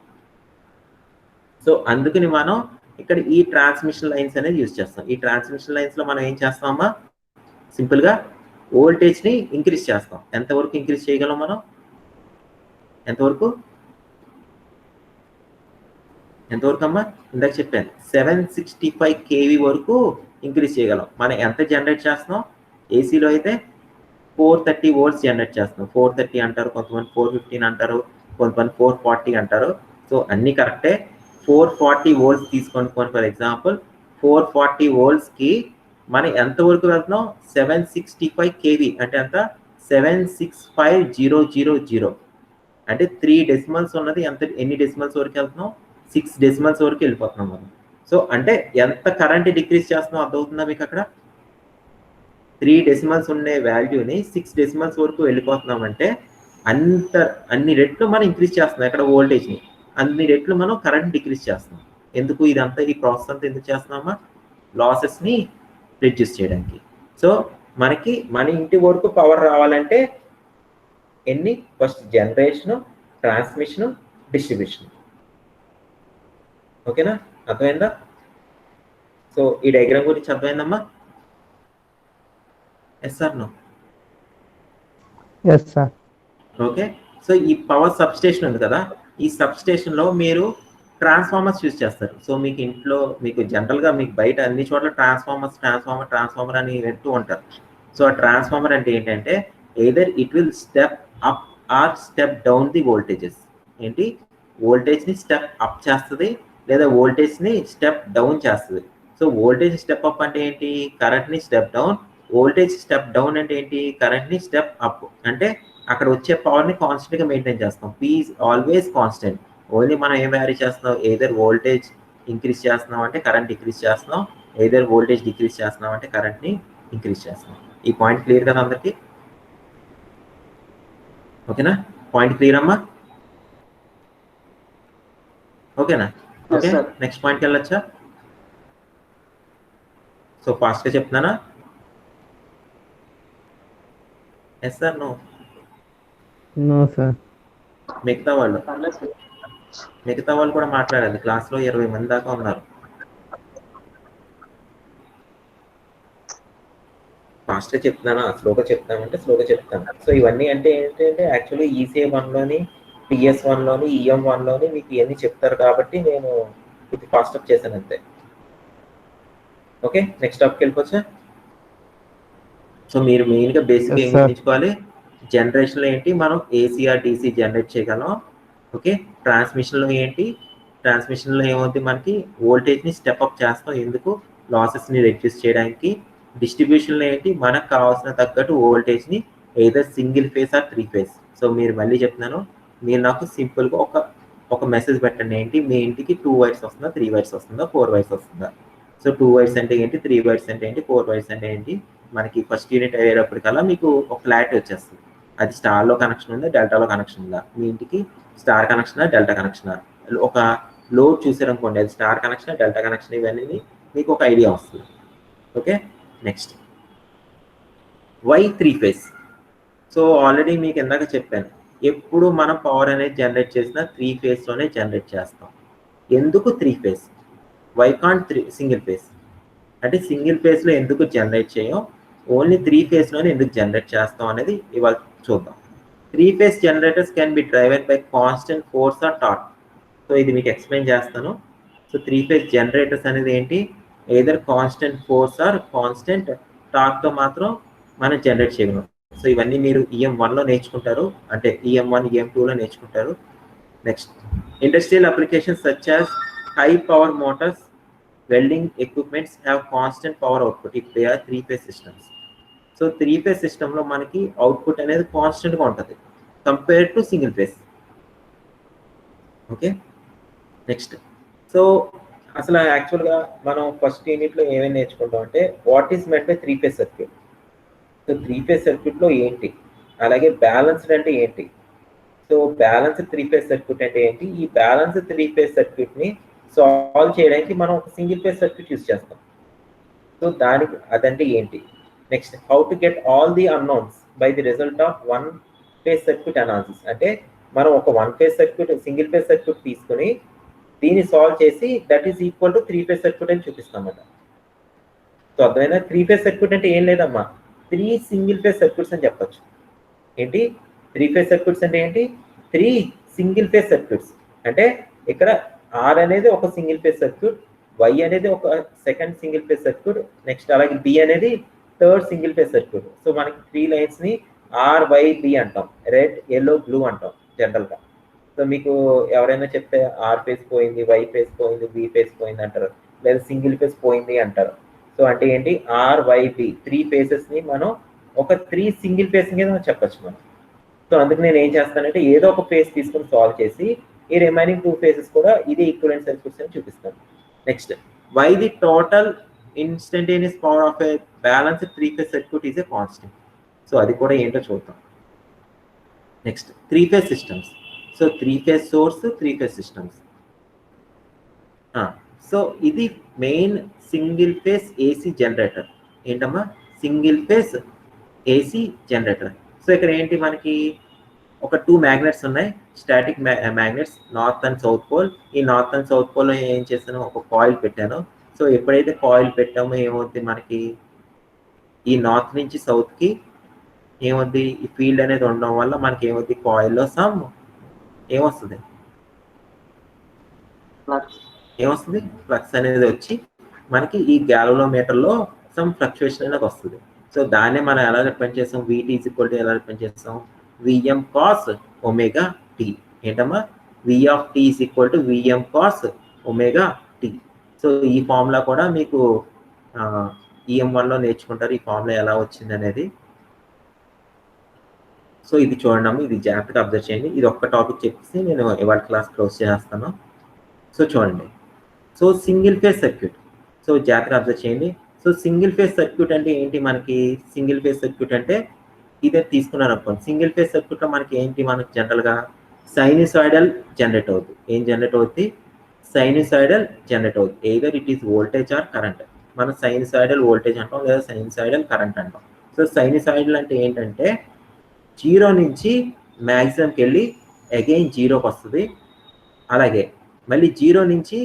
సో అందుకని మనం ఇక్కడ ఈ ట్రాన్స్మిషన్ లైన్స్ అనేది యూజ్ చేస్తాం. ఈ ట్రాన్స్మిషన్ లైన్స్ లో మనం ఏం చేస్తామా? సింపుల్ గా వోల్టేజ్ ని ఇంక్రీజ్ చేస్తాం. ఎంతవరకు ఇంక్రీజ్ చేయగలం మనం? ఎంతవరకు అమ్మా? ఇందాక చెప్పాను 765 kV వరకు ఇంక్రీజ్ చేయగలం. మనం ఎంత జనరేట్ చేస్తున్నాం? ఏసీలో అయితే 430 volts జనరేట్ చేస్తున్నాం. 430 అంటారు, కొంతమంది 415 అంటారు, కొంతమంది 440 అంటారు. సో అన్ని కరెక్టే. 440 volts తీసుకోండి. ఫర్ ఎగ్జాంపుల్ 440 volts కి మనం ఎంత వరకు వెళ్తున్నాం? 765 kV అంటే ఎంత? 765000 అంటే 3 డెసిమల్స్ ఉన్నది ఎన్ని డెసిమల్స్ వరకు వెళ్తున్నాం? 6 డెసిమల్స్ వరకు వెళ్ళిపోతున్నాం మనం. సో అంటే ఎంత కరెంట్ డిక్రీజ్ చేస్తున్నాం అర్థమవుతుందా మీకు అక్కడ? 3 డెసిమల్స్ ఉండే వాల్యూని 6 డెసిమల్స్ వరకు వెళ్ళిపోతున్నాం అంటే అన్ని రెట్లు మనం ఇంక్రీజ్ చేస్తున్నాం. ఇక్కడ వోల్టేజ్ని అన్ని రెట్లు మనం కరెంట్ డిక్రీజ్ చేస్తున్నాం. ఎందుకు ఇదంతా, ఈ ప్రాసెస్ అంతా ఎందుకు చేస్తున్నామా? లాసెస్ని రిడ్యూస్ చేయడానికి. సో మనకి మన ఇంటి వరకు పవర్ రావాలంటే ఎన్ని? First generation, transmission, distribution. ఓకేనా? అర్థమైందా? సో ఈ డయాగ్రామ్ గురించి అర్థమైందమ్మా? Yes sir no? Yes sir. Okay. So ఈ పవర్ సబ్స్టేషన్ ఉంది కదా, ఈ సబ్స్టేషన్లో మీరు ట్రాన్స్ఫార్మర్స్ యూజ్ చేస్తారు. సో మీకు ఇంట్లో మీకు జనరల్గా మీకు బయట అన్ని చోట్ల ట్రాన్స్ఫార్మర్ అని వింటూ ఉంటారు. సో ఆ ట్రాన్స్ఫార్మర్ అంటే ఏంటంటే either it will step up or step down the voltages. ఏంటి? వోల్టేజ్ని స్టెప్ అప్ చేస్తుంది లేదా వోల్టేజ్ని స్టెప్ డౌన్ చేస్తుంది. సో వోల్టేజ్ స్టెప్ అప్ అంటే ఏంటి? కరెంట్ని step down. Voltage step down అంటే ఏంటి? కరెంట్ని స్టెప్ అప్. అంటే అక్కడ వచ్చే పవర్ని కాన్స్టెంట్గా మెయింటైన్ చేస్తాం. P is always constant. Only మనం ఏం వ్యారీ చేస్తున్నాం? ఎయిదర్ వోల్టేజ్ ఇంక్రీజ్ చేస్తున్నాం అంటే కరెంట్ డిక్రీజ్ చేస్తున్నాం, ఎయిదర్ వోల్టేజ్ డిక్రీజ్ చేస్తున్నాం అంటే కరెంట్ని ఇంక్రీజ్ చేస్తున్నాం. ఈ పాయింట్ క్లియర్ కదా అందరికి? ఓకేనా? పాయింట్ క్లియర్ అమ్మా? ఓకేనా? ఓకే, నెక్స్ట్ పాయింట్కి వెళ్ళొచ్చా? సో ఫాస్ట్గా చెప్తున్నానా? Yes sir no? No sir. మిగతా వాళ్ళు కూడా మాట్లాడాలి. క్లాస్లో 20 మంది దాకా ఉన్నారు. ఫాస్ట్గా చెప్తున్నానా స్లోగా చెప్తామంటే స్లోగా చెప్తాను. సో ఇవన్నీ అంటే ఏంటంటే యాక్చువల్లీ ఈసీఏ 1లోని టీఎస్ 1లోని ఈఎం 1లోని మీకు ఇవన్నీ చెప్తారు కాబట్టి నేను ఇది ఫాస్ట్ అప్ చేశాను అంతే. ఓకే, నెక్స్ట్ టాపిక్ వెళ్ళిపోవచ్చా? సో మీరు మెయిన్గా బేసిక్ ఏం నేర్చుకోవాలి? జనరేషన్లో ఏంటి, మనం ఏసీఆర్ డీసీ జనరేట్ చేయగలం. ఓకే, ట్రాన్స్మిషన్లో ఏంటి, ట్రాన్స్మిషన్లో ఏమవుతుంది, మనకి వోల్టేజ్ని స్టెప్అప్ చేస్తాం. ఎందుకు? లాసెస్ని రెడ్యూస్ చేయడానికి. డిస్ట్రిబ్యూషన్లో ఏంటి, మనకు కావాల్సిన తగ్గట్టు వోల్టేజ్ని either single phase or 3 phase. So మీరు మళ్ళీ చెప్తున్నాను, మీరు నాకు సింపుల్గా ఒక మెసేజ్ పెట్టండి. ఏంటి, మీ ఇంటికి 2 వైర్స్ వస్తుందా, 3 వైర్స్ వస్తుందా, 4 వైర్స్ వస్తుందా? సో 2 వైర్స్ అంటే ఏంటి, 3 వైర్స్ అంటే ఏంటి, 4 వైర్స్ అంటే ఏంటి, మనకి ఫస్ట్ యూనిట్ అయ్యేటప్పటికల్లా మీకు ఒక క్లారిటీ వచ్చేస్తుంది. అది స్టార్లో కనెక్షన్ ఉందా, డెల్టాలో కనెక్షన్ ఉందా, మీ ఇంటికి స్టార్ కనెక్షనా, డెల్టా కనెక్షనా, ఒక లోడ్ చూసారనుకోండి అది స్టార్ కనెక్షన్, డెల్టా కనెక్షన్, ఇవన్నీ మీకు ఒక ఐడియా వస్తుంది. Okay, next why 3 phase. So already మీకు ఇందాక చెప్పాను, ఎప్పుడు మనం పవర్ అనేది జనరేట్ చేసినా 3 ఫేస్లోనే జనరేట్ చేస్తాం. ఎందుకు 3 phase? Why can't single phase? అంటే సింగిల్ ఫేస్లో ఎందుకు జనరేట్ చేయం, ఓన్లీ 3 ఫేస్లోనే ఎందుకు జనరేట్ చేస్తాం అనేది ఇవాళ చూద్దాం. 3 phase generators can be driven by constant force or torque. So ఇది మీకు ఎక్స్ప్లెయిన్ చేస్తాను. సో 3 ఫేస్ జనరేటర్స్ అనేది ఏంటి, either constant force or constant టార్క్తో మాత్రం మనం జనరేట్ చేయగలం. సో ఇవన్నీ మీరు ఈఎం 1లో నేర్చుకుంటారు, అంటే ఈఎం 1 ఈఎం 2లో నేర్చుకుంటారు. Next industrial applications such as high power motors, welding equipments have constant power output if they are 3 phase systems. So 3 phase సిస్టంలో మనకి అవుట్పుట్ అనేది కాన్స్టెంట్గా ఉంటుంది compare to single phase. Okay, next so అసలు యాక్చువల్గా మనం ఫస్ట్ యూనిట్లో ఏమేమి నేర్చుకుంటాం అంటే what is meant by 3 phase circuit. So 3 phase సర్క్యూట్లో ఏంటి, అలాగే బ్యాలెన్స్డ్ అంటే ఏంటి. సో బ్యాలెన్స్డ్ 3 ఫేస్ సర్క్యూట్ అంటే ఏంటి, ఈ బ్యాలెన్స్డ్ 3 ఫేస్ సర్క్యూట్ని సాల్వ్ చేయడానికి మనం ఒక సింగిల్ ఫేస్ సర్క్యూట్ యూజ్ చేస్తాం. సో దానికి అదంటే ఏంటి. Next how to get all the unknowns by the result of 1 phase circuit analysis. అంటే మనం ఒక 1 phase circuit single phase circuit తీసుకుని దీన్ని సాల్వ్ చేసి that is equal to 3 phase circuit అని చూపిస్తామన్నమాట. సో అర్థమైనా? 3 ఫేస్ సర్క్యూట్ అంటే ఏం లేదమ్మా, 3 సింగిల్ ఫేస్ సర్క్యూట్స్ అని చెప్పచ్చు. ఏంటి 3 ఫేస్ సర్క్యూట్స్ అంటే ఏంటి, 3 సింగిల్ ఫేస్ సర్క్యూట్స్. అంటే ఇక్కడ ఆర్ అనేది ఒక సింగిల్ ఫేస్ సర్క్యూట్, వై అనేది ఒక second single phase circuit, next అలాగే బి అనేది third single phase circuit. So మనకి 3 లైన్స్ ని RYB అంటాం, రెడ్ ఎల్లో బ్లూ అంటాం జనరల్ గా. సో మీకు ఎవరైనా చెప్తే ఆర్ ఫేజ్ పోయింది, వై ఫేజ్ పోయింది, బి ఫేజ్ పోయింది అంటారు, లేదా సింగిల్ ఫేజ్ పోయింది అంటారు. సో అంటే ఏంటి, RYB 3 ఫేజెస్ ని మనం ఒక 3 సింగిల్ ఫేజ్ కింద చెప్పచ్చు మనం. సో అందుకు నేను ఏం చేస్తానంటే ఏదో ఒక ఫేజ్ తీసుకుని సాల్వ్ చేసి ఈ రిమైనింగ్ 2 ఫేజెస్ కూడా ఇది ఈక్వివలెంట్ సర్క్యూట్స్ అని చూపిస్తాను. Next, why the total instantaneous power of a balanced 3 phase circuit is a constant. So అది కూడా ఏంటో చూద్దాం. Next, 3 phase systems. So 3 phase source, 3 phase systems. So ఇది main single phase AC generator. ఏంటమ్మా, single phase AC generator. So ఇక్కడ ఏంటి, మనకి ఒక 2 మ్యాగ్నెట్స్ ఉన్నాయి, static magnets, north and south pole. ఈ నార్త్ అండ్ సౌత్ పోల్ ఏం చేస్తాను, ఒక కాయిల్ పెట్టాను. సో ఎప్పుడైతే కాయిల్ పెట్టామో ఏమవుతుంది, మనకి ఈ నార్త్ నుంచి సౌత్కి ఏమవుద్ది, ఈ ఫీల్డ్ అనేది ఉండడం వల్ల మనకి ఏమవుద్ది, కాయిల్లో సమ్ ఏమొస్తుంది, ఫ్లక్స్ అనేది వచ్చి మనకి ఈ గ్యాలవోమీటర్లో సమ్ ఫ్లక్చుయేషన్ అనేది వస్తుంది. సో దాన్నే మనం ఎలా రిప్రజెంట్ చేస్తాం, VT ఈజ్ ఈక్వల్ టు ఎలా రిప్రజెంట్ చేస్తాం, VM cos ఒమేగా T. ఏంటమ్మా, V of T is equal to VM cos omega T. So ఈ ఫార్ములా కూడా మీకు EM1లో నేర్చుకుంటారు, ఈ ఫార్ములా ఎలా వచ్చింది అనేది. సో ఇది చూడండి, ఇది జాగ్రత్తగా అబ్జర్వ్ చేయండి. ఇది ఒక్క టాపిక్ చెప్పేసి నేను ఇవాళ క్లాస్ క్లోజ్ చేస్తాను. సో చూడండి, so single phase circuit. So జాగ్రత్తగా అబ్జర్వ్ చేయండి. సో సింగిల్ ఫేజ్ సర్క్యూట్ అంటే ఏంటి, మనకి సింగిల్ ఫేజ్ సర్క్యూట్ అంటే ఇదే తీసుకున్నారు అనుకోండి. సింగిల్ ఫేజ్ సర్క్యూట్లో మనకి ఏంటి, మనకి జనరల్గా సైనిసాయిడల్ జనరేట్ అవుతుంది. ఏం జనరేట్ అవుతుంది, సైనిసాయిడల్ జనరేట్ అవుతుంది. Either it is voltage or current. మనం సైనిసాయిడల్ వోల్టేజ్ అంటాం, లేదా సైనిసాయిడల్ కరెంట్ అంటాం. సో సైనిసాయిడల్ అంటే ఏంటంటే 0 నుంచి మ్యాక్సిమంకి వెళ్ళి అగైన్ 0కి వస్తుంది. అలాగే మళ్ళీ 0 నుంచి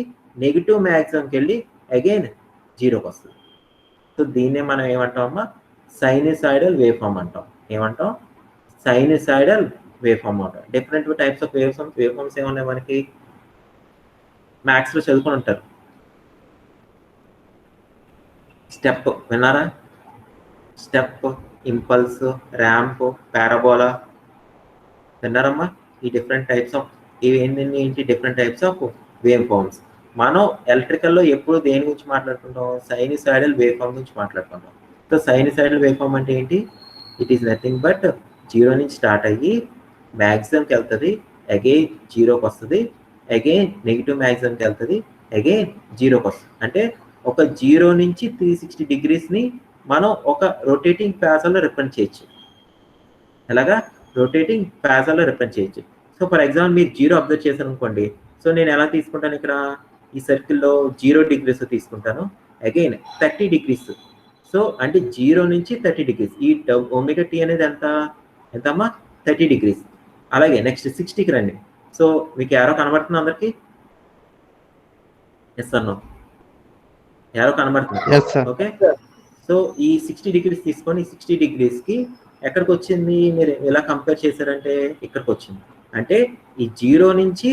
నెగిటివ్ మ్యాక్సిమంకి వెళ్ళి అగైన్ 0కి వస్తుంది. సో దీన్నే మనం ఏమంటామమ్మా, సైనిసాయిడల్ వేవ్ ఫామ్ అంటాం. ఏమంటాం, సైనిసాయిడల్ వేవ్ ఫామ్ అంటాం. Different types of wave forms ఏమన్నాయి మనకి, మ్యాథ్స్లో చదువుకొని ఉంటారు. స్టెప్ విన్నారా, స్టెప్, ఇంపల్స్, ర్యాంప్, పారాబోలా విన్నారమ్మా. ఈ డిఫరెంట్ టైప్స్ ఆఫ్ ఏంటి different types of wave forms. మనం ఎలక్ట్రికల్లో ఎప్పుడు దేని గురించి మాట్లాడుకుంటాం, సైనిసాయిడల్ వేవ్ ఫామ్ గురించి మాట్లాడుకుంటాం. సో సైనిసాయిడల్ వేవ్ ఫామ్ అంటే ఏంటి, ఇట్ ఈస్ నథింగ్ బట్ 0 నుంచి స్టార్ట్ అయ్యి మ్యాక్సిమంకి వెళ్తుంది, అగైన్ 0కి వస్తుంది, అగైన్ నెగిటివ్ మ్యాక్సిమంకి వెళ్తుంది, అగైన్ 0కి వస్తుంది. అంటే ఒక 0 నుంచి 360 డిగ్రీస్ని మనం ఒక రొటేటింగ్ ఫేజర్లో రిప్రజెంట్ చేయొచ్చు. ఎలాగా, రొటేటింగ్ ఫేజర్లో రిప్రజెంట్ చేయొచ్చు. సో ఫర్ ఎగ్జాంపుల్ మీరు 0 అబ్జర్వ్ చేశారు అనుకోండి. సో నేను ఎలా తీసుకుంటాను, ఇక్కడ ఈ సర్కిల్లో 0 డిగ్రీస్ తీసుకుంటాను, అగైన్ 30 డిగ్రీస్. సో అంటే 0 నుంచి 30 డిగ్రీస్. ఈ ఒమేగా T అనేది ఎంతమ్మా, 30 డిగ్రీస్. అలాగే నెక్స్ట్ 60కి రండి. సో మీకు యారో కనబడుతుంది అందరికి, ఎస్ అన్నో యారో కనబడుతుంది, ఓకే. సో ఈ 60 డిగ్రీస్ తీసుకొని 60 డిగ్రీస్కి ఎక్కడికి వచ్చింది, మీరు ఎలా కంపేర్ చేశారంటే ఇక్కడికి వచ్చింది. అంటే ఈ 0 నుంచి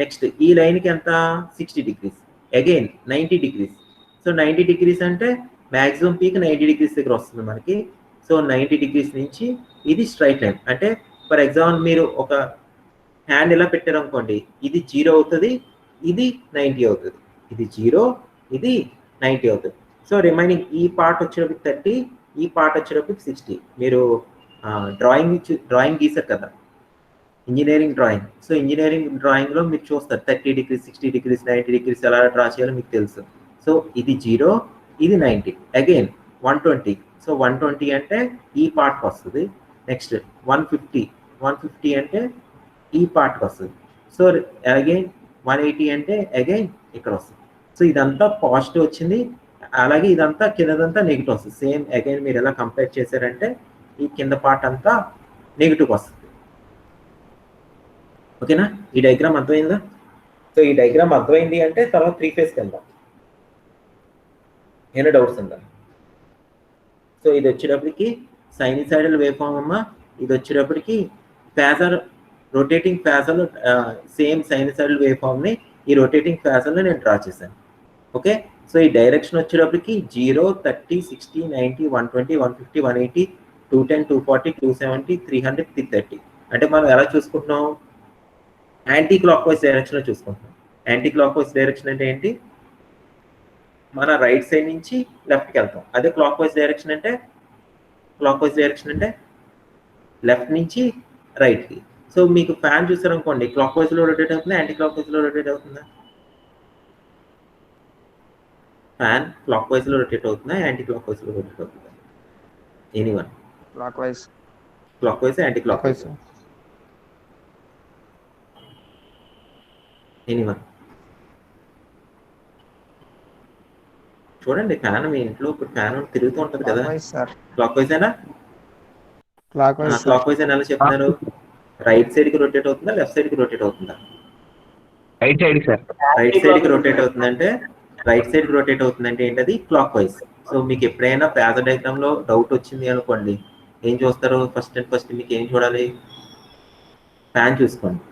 నెక్స్ట్ ఈ లైన్కి ఎంత, 60 degrees, again 90 degrees. So 90 degrees అంటే మ్యాక్సిమం పీక్ 90 డిగ్రీస్ దగ్గర వస్తుంది మనకి. సో 90 డిగ్రీస్ నుంచి ఇది స్ట్రైట్ లైన్. అంటే ఫర్ ఎగ్జాంపుల్ మీరు ఒక హ్యాండ్ ఇలా పెట్టారు అనుకోండి, ఇది 0 అవుతుంది, ఇది 90 అవుతుంది, ఇది 0, ఇది 90 అవుతుంది. సో రిమైనింగ్ ఈ పార్ట్ వచ్చేటప్పుడు 30, ఈ పార్ట్ వచ్చేటప్పుడు 60. మీరు డ్రాయింగ్ గీసారు కదా, ఇంజనీరింగ్ డ్రాయింగ్. సో ఇంజనీరింగ్ డ్రాయింగ్లో మీరు చూస్తారు 30 డిగ్రీస్, 60 డిగ్రీస్, 90 డిగ్రీస్ ఎలా డ్రా చేయాలో మీకు తెలుసు. సో ఇది 0, ఇది 90, అగైన్ 120. సో 120 అంటే ఈ పార్ట్కి వస్తుంది. నెక్స్ట్ 150 అంటే ఈ పార్ట్కి వస్తుంది. సో అగైన్ 180 అంటే అగైన్ ఇక్కడ వస్తుంది. సో ఇదంతా పాజిటివ్ వచ్చింది, అలాగే ఇదంతా కిందదంతా నెగిటివ్ వస్తుంది. సేమ్ అగైన్ మీరు ఎలా కంపేర్ చేశారంటే ఈ కింద పార్ట్ అంతా నెగిటివ్ వస్తుంది. ఓకేనా, ఈ డయాగ్రామ్ అర్థమైందా? సో ఈ డయాగ్రామ్ అర్థమైంది అంటే తర్వాత 3 ఫేజ్కి వెళ్దాం. ఏమైనా డౌట్స్ ఉందా? సో ఇది వచ్చేటప్పటికి సైనిసాయిడల్ వేవ్ ఫామ్ అమ్మా. ఇది వచ్చేటప్పటికి ఫేజర్, రొటేటింగ్ ఫేజర్లో సేమ్ సైనిసాయిడల్ వేవ్ ఫామ్ని ఈ రొటేటింగ్ ఫేజర్లో నేను డ్రా చేశాను. ఓకే, సో ఈ డైరెక్షన్ వచ్చేటప్పటికి 0, 30, 60, 90, 120, 150, 180, 210, 240, 270, 300, 330. అంటే మనం ఎలా చూసుకుంటున్నాం? యాంటీ క్లాక్ వైజ్ డైరెక్షన్ లో చూసుకుంటున్నాం. యాంటీ క్లాక్ వైజ్ డైరెక్షన్ అంటే ఏంటి? మన రైట్ సైడ్ నుంచి లెఫ్ట్కి వెళ్తాం. అదే క్లాక్ వైజ్ డైరెక్షన్ అంటే లెఫ్ట్ నుంచి రైట్కి. సో మీకు ఫ్యాన్ చూసారనుకోండి, క్లాక్ వైజ్ లో రొటేట్ అవుతుందా, యాంటీ క్లాక్ వైజ్ లో రొటేట్ అవుతుందా? ఫ్యాన్ క్లాక్ వైజ్ లో రొటేట్ అవుతుందా, యాంటీ క్లాక్ వైజ్ లో రొటేట్ అవుతుందా? Anyone? Clock wise. Clock wise, anti clock wise? Anyone? చూడండి, ఫ్యాన్ మీ ఇంట్లో ఇప్పుడు ఫ్యాన్ తిరుగుతూ ఉంటది కదా, క్లాక్ వైజ్ అయినా? క్లాక్ వైజ్ అని ఎలా చెప్తున్నారు? రైట్ సైడ్ కి రొటేట్ అవుతుందా, లెఫ్ట్ సైడ్ కి రొటేట్ అవుతుందా? Right side sir. Right side కి రొటేట్ అవుతుందంటే ఏంటది? Clock wise. సో మీకు ఎప్పుడైనా ఫేజర్ డయాగ్రామ్ లో డౌట్ వచ్చింది అనుకోండి, ఏం చూస్తారు? ఫస్ట్ మీకు ఏం చూడాలి? ఫ్యాన్ చూసుకోండి.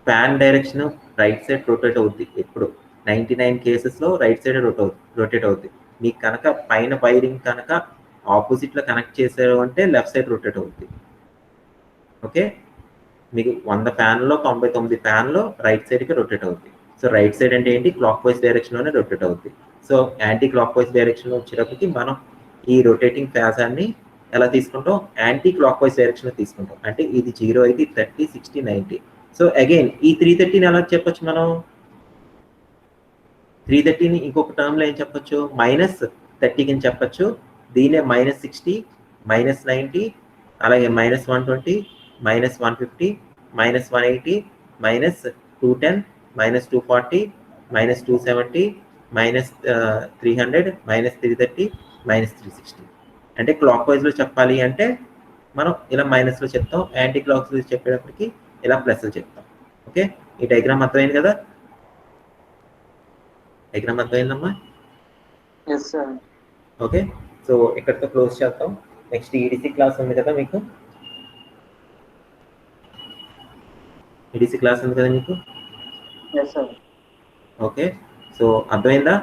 Fan direction right side rotate అవుద్ది ఎప్పుడు. 99 కేసెస్లో రైట్ సైడ్ రొటేట్ అవుద్ది. మీకు కనుక పైన వైరింగ్ కనుక ఆపోజిట్లో కనెక్ట్ చేశారు అంటే లెఫ్ట్ సైడ్ రొటేట్ అవుద్ది. ఓకే, మీకు 100 ఫ్యాన్లో 99 ఫ్యాన్లో రైట్ సైడ్కి రొటేట్ అవుద్ది. సో రైట్ సైడ్ అంటే ఏంటి? క్లాక్ వైజ్ డైరెక్షన్లోనే రొటేట్ అవుద్ది. సో యాంటీ క్లాక్ వైజ్ డైరెక్షన్లో వచ్చేటప్పటికి మనం ఈ రొటేటింగ్ ఫేజాన్ని ఎలా తీసుకుంటాం? యాంటీ క్లాక్ వైజ్ డైరెక్షన్లో తీసుకుంటాం. అంటే ఇది 0 అయితే 30, 60, 90. సో అగైన్ ఈ 330ని ఎలా చెప్పొచ్చు మనం? 330ని ఇంకొక టర్మ్లో ఏం చెప్పొచ్చు? -30 కింద చెప్పొచ్చు. దీనే -60, -90, అలాగే -120, -150, -180, -210, -240, -270, -300, -330, -360. అంటే క్లాక్ వైజ్లో చెప్పాలి అంటే మనం ఇలా మైనస్లో చెప్తాం, యాంటీ క్లాక్ వైజ్ చెప్పేటప్పటికి ఇలా ప్లస్లో చెప్తాం. ఓకే, ఈ డయాగ్రామ్ అర్థమైంది కదా? డయాగ్రామ్ అర్థమైందమ్మా? ఓకే, సో ఇక్కడితో క్లోజ్ చేద్దాం. నెక్స్ట్ ఈడిసి క్లాస్ ఉంది కదా మీకు? ఈడిసి క్లాస్ ఉంది కదా మీకు? ఓకే, సో అర్థమైందా?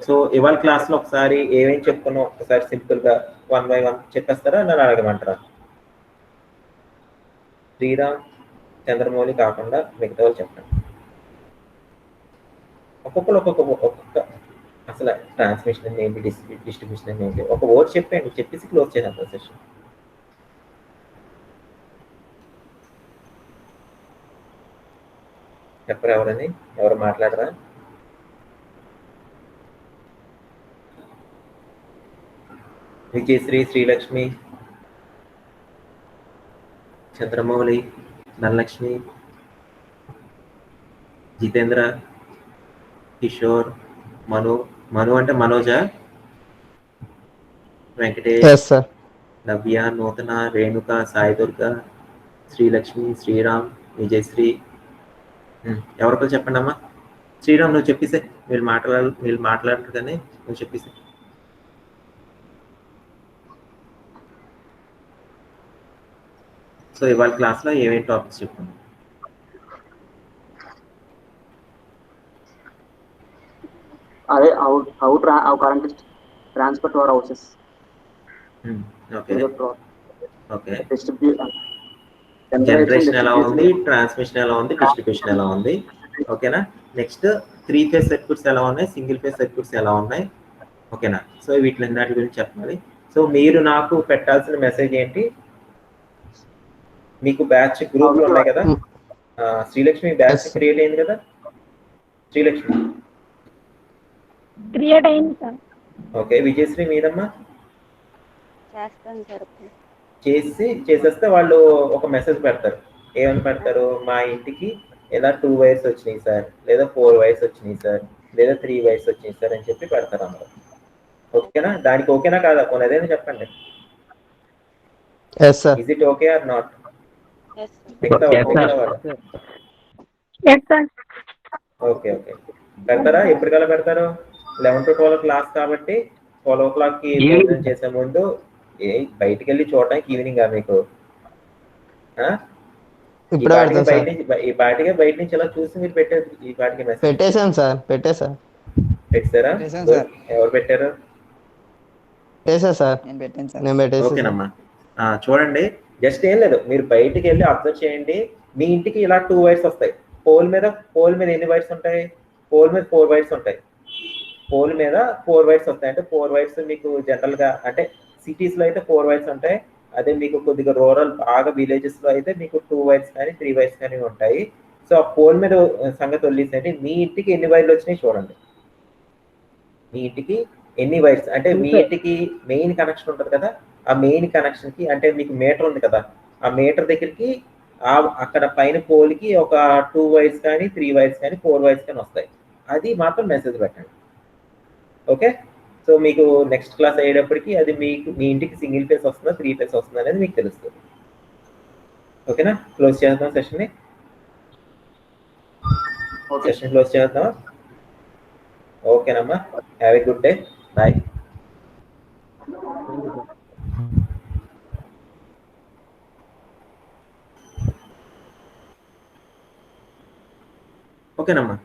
సో ఇవాళ క్లాస్లో ఒకసారి ఏమేమి చెప్పుకున్నాం ఒకసారి సింపుల్గా 1 by 1 చెప్పేస్తారా, నన్ను అడగమంటారా? శ్రీరామ్, చంద్రమౌళి కాకుండా మిగతా వాళ్ళు చెప్పండి. ఒక్కొక్క అసలు ట్రాన్స్మిషన్ ఏంటి, డిస్ట్రిబ్యూషన్ ఏంటి, ఒక వర్డ్ చెప్పండి, చెప్పేసి క్లోజ్ చేద్దాం సెషన్. చెప్పరు ఎవరని? ఎవరు మాట్లాడరా? విజయశ్రీ, శ్రీలక్ష్మి, చంద్రమౌళి, ధనలక్ష్మి, జితేంద్ర, కిషోర్, మను అంటే మనోజా, వెంకటేష్, నవ్య, నూతన, రేణుక, సాయి దుర్గ, శ్రీలక్ష్మి, శ్రీరామ్, విజయశ్రీ. ఎవరికో చెప్పండి అమ్మా. శ్రీరామ్ నువ్వు చెప్పేసే, మీరు మాట్లాడరు కానీ నువ్వు చెప్పేసే. సో ఇవాళ క్లాస్లో ఏమేమి టాపిక్స్ చెప్పుకున్నాం? అదే how current is transferred to our houses. Okay, Distribution, generation ఎలా ఉంది, ట్రాన్స్మిషన్ ఎలా ఉంది, డిస్ట్రిబ్యూషన్ ఎలా ఉంది. ఓకేనా? నెక్స్ట్ 3 phase సర్క్యూట్స్ ఎలా ఉన్నాయి, సింగిల్ ఫేజ్ సర్క్యూట్స్ ఎలా ఉన్నాయి. ఓకేనా? సో వీటిలన్నిటి గురించి చెప్పాలి. సో మీరు నాకు పెట్టాల్సిన మెసేజ్ ఏంటి? మీకు బ్యాచ్ గ్రూప్లు ఉన్నాయి కదా, శ్రీలక్ష్మి బ్యాచ్ క్రియేట్ అయింది కదా? శ్రీలక్ష్మి క్రియేట్ అయింది సార్. ఓకే, విజయశ్రీ మీదమ్మా? చేస్తాను సార్. చేసేస్తే వాళ్ళు ఒక మెసేజ్ పెడతారు. ఏమని పెడతారు? మా ఇంటికి ఇలా 2 wires వచ్చినాయి సార్, లేదా 4 wires వచ్చినాయి సార్, లేదా 3 wires వచ్చినాయి సార్ అని చెప్పి పెడతారు అందరూ. ఓకేనా? దానికి ఓకేనా కాదా? కొన్ని అదేనా చెప్పండి. Is it okay or not? Okay okay, పెడతారా? ఎప్పటికల్లా పెడతారు? 11 to 12 క్లాస్ కాబట్టి 12 o'clock భోజనం చేసే ముందు బయటికి వెళ్ళి చూడడానికి ఈవినింగ్ మీకు ఈ పాటికే బయట నుంచి ఇలా చూసి మీరు పెట్టారు. ఈ పాటికి మెసేజ్ పెట్టేశాం సార్. పెట్టారా? చేశాను సార్. ఎవరు పెట్టారు? చేసా సార్, నేను పెట్టాను సార్. నేను పెట్టేసి ఓకేనమ్మా. చూడండి, జస్ట్ ఏం లేదు, మీరు బయటికి వెళ్ళి అబ్జర్వ్ చేయండి. మీ ఇంటికి ఇలా 2 వైర్స్ వస్తాయి. పోల్ మీద ఎన్ని వైర్స్ ఉంటాయి? పోల్ మీద 4 వైర్స్ ఉంటాయి. పోల్ మీద 4 వైర్స్ వస్తాయి. అంటే 4 వైర్స్ మీకు జనరల్ గా అంటే సిటీస్ లో అయితే 4 వైర్స్ ఉంటాయి. అదే మీకు కొద్దిగా రూరల్ బాగా విలేజెస్ లో అయితే మీకు 2 వైర్స్ కానీ 3 వైర్స్ కానీ ఉంటాయి. సో ఆ పోల్ మీద సంగతి వదిలేసండి. మీ ఇంటికి ఎన్ని వైర్లు వచ్చినాయి చూడండి. మీ ఇంటికి ఎన్ని వైర్స్ అంటే మీ ఇంటికి మెయిన్ కనెక్షన్ ఉంటుంది కదా, ఆ మెయిన్ కనెక్షన్ కి అంటే మీకు మీటర్ ఉంది కదా, ఆ మీటర్ దగ్గరికి అక్కడ పైన పోల్ కి ఒక 2 వైర్స్ కానీ 3 వైర్స్ కానీ 4 వైర్స్ కానీ వస్తాయి. అది మాత్రం మెసేజ్ పెట్టండి. ఓకే, సో మీకు నెక్స్ట్ క్లాస్ అయ్యేటప్పటికి అది మీకు మీ ఇంటికి సింగిల్ ఫేస్ వస్తుందా 3 ఫేస్ వస్తుందా అనేది మీకు తెలుస్తుంది. ఓకేనా? క్లోజ్ చేద్దాం సెషన్ని. సెషన్ క్లోజ్ చేద్దాం. ఓకేనమ్మా, have a good day, bye. ఓకేనమ్మా.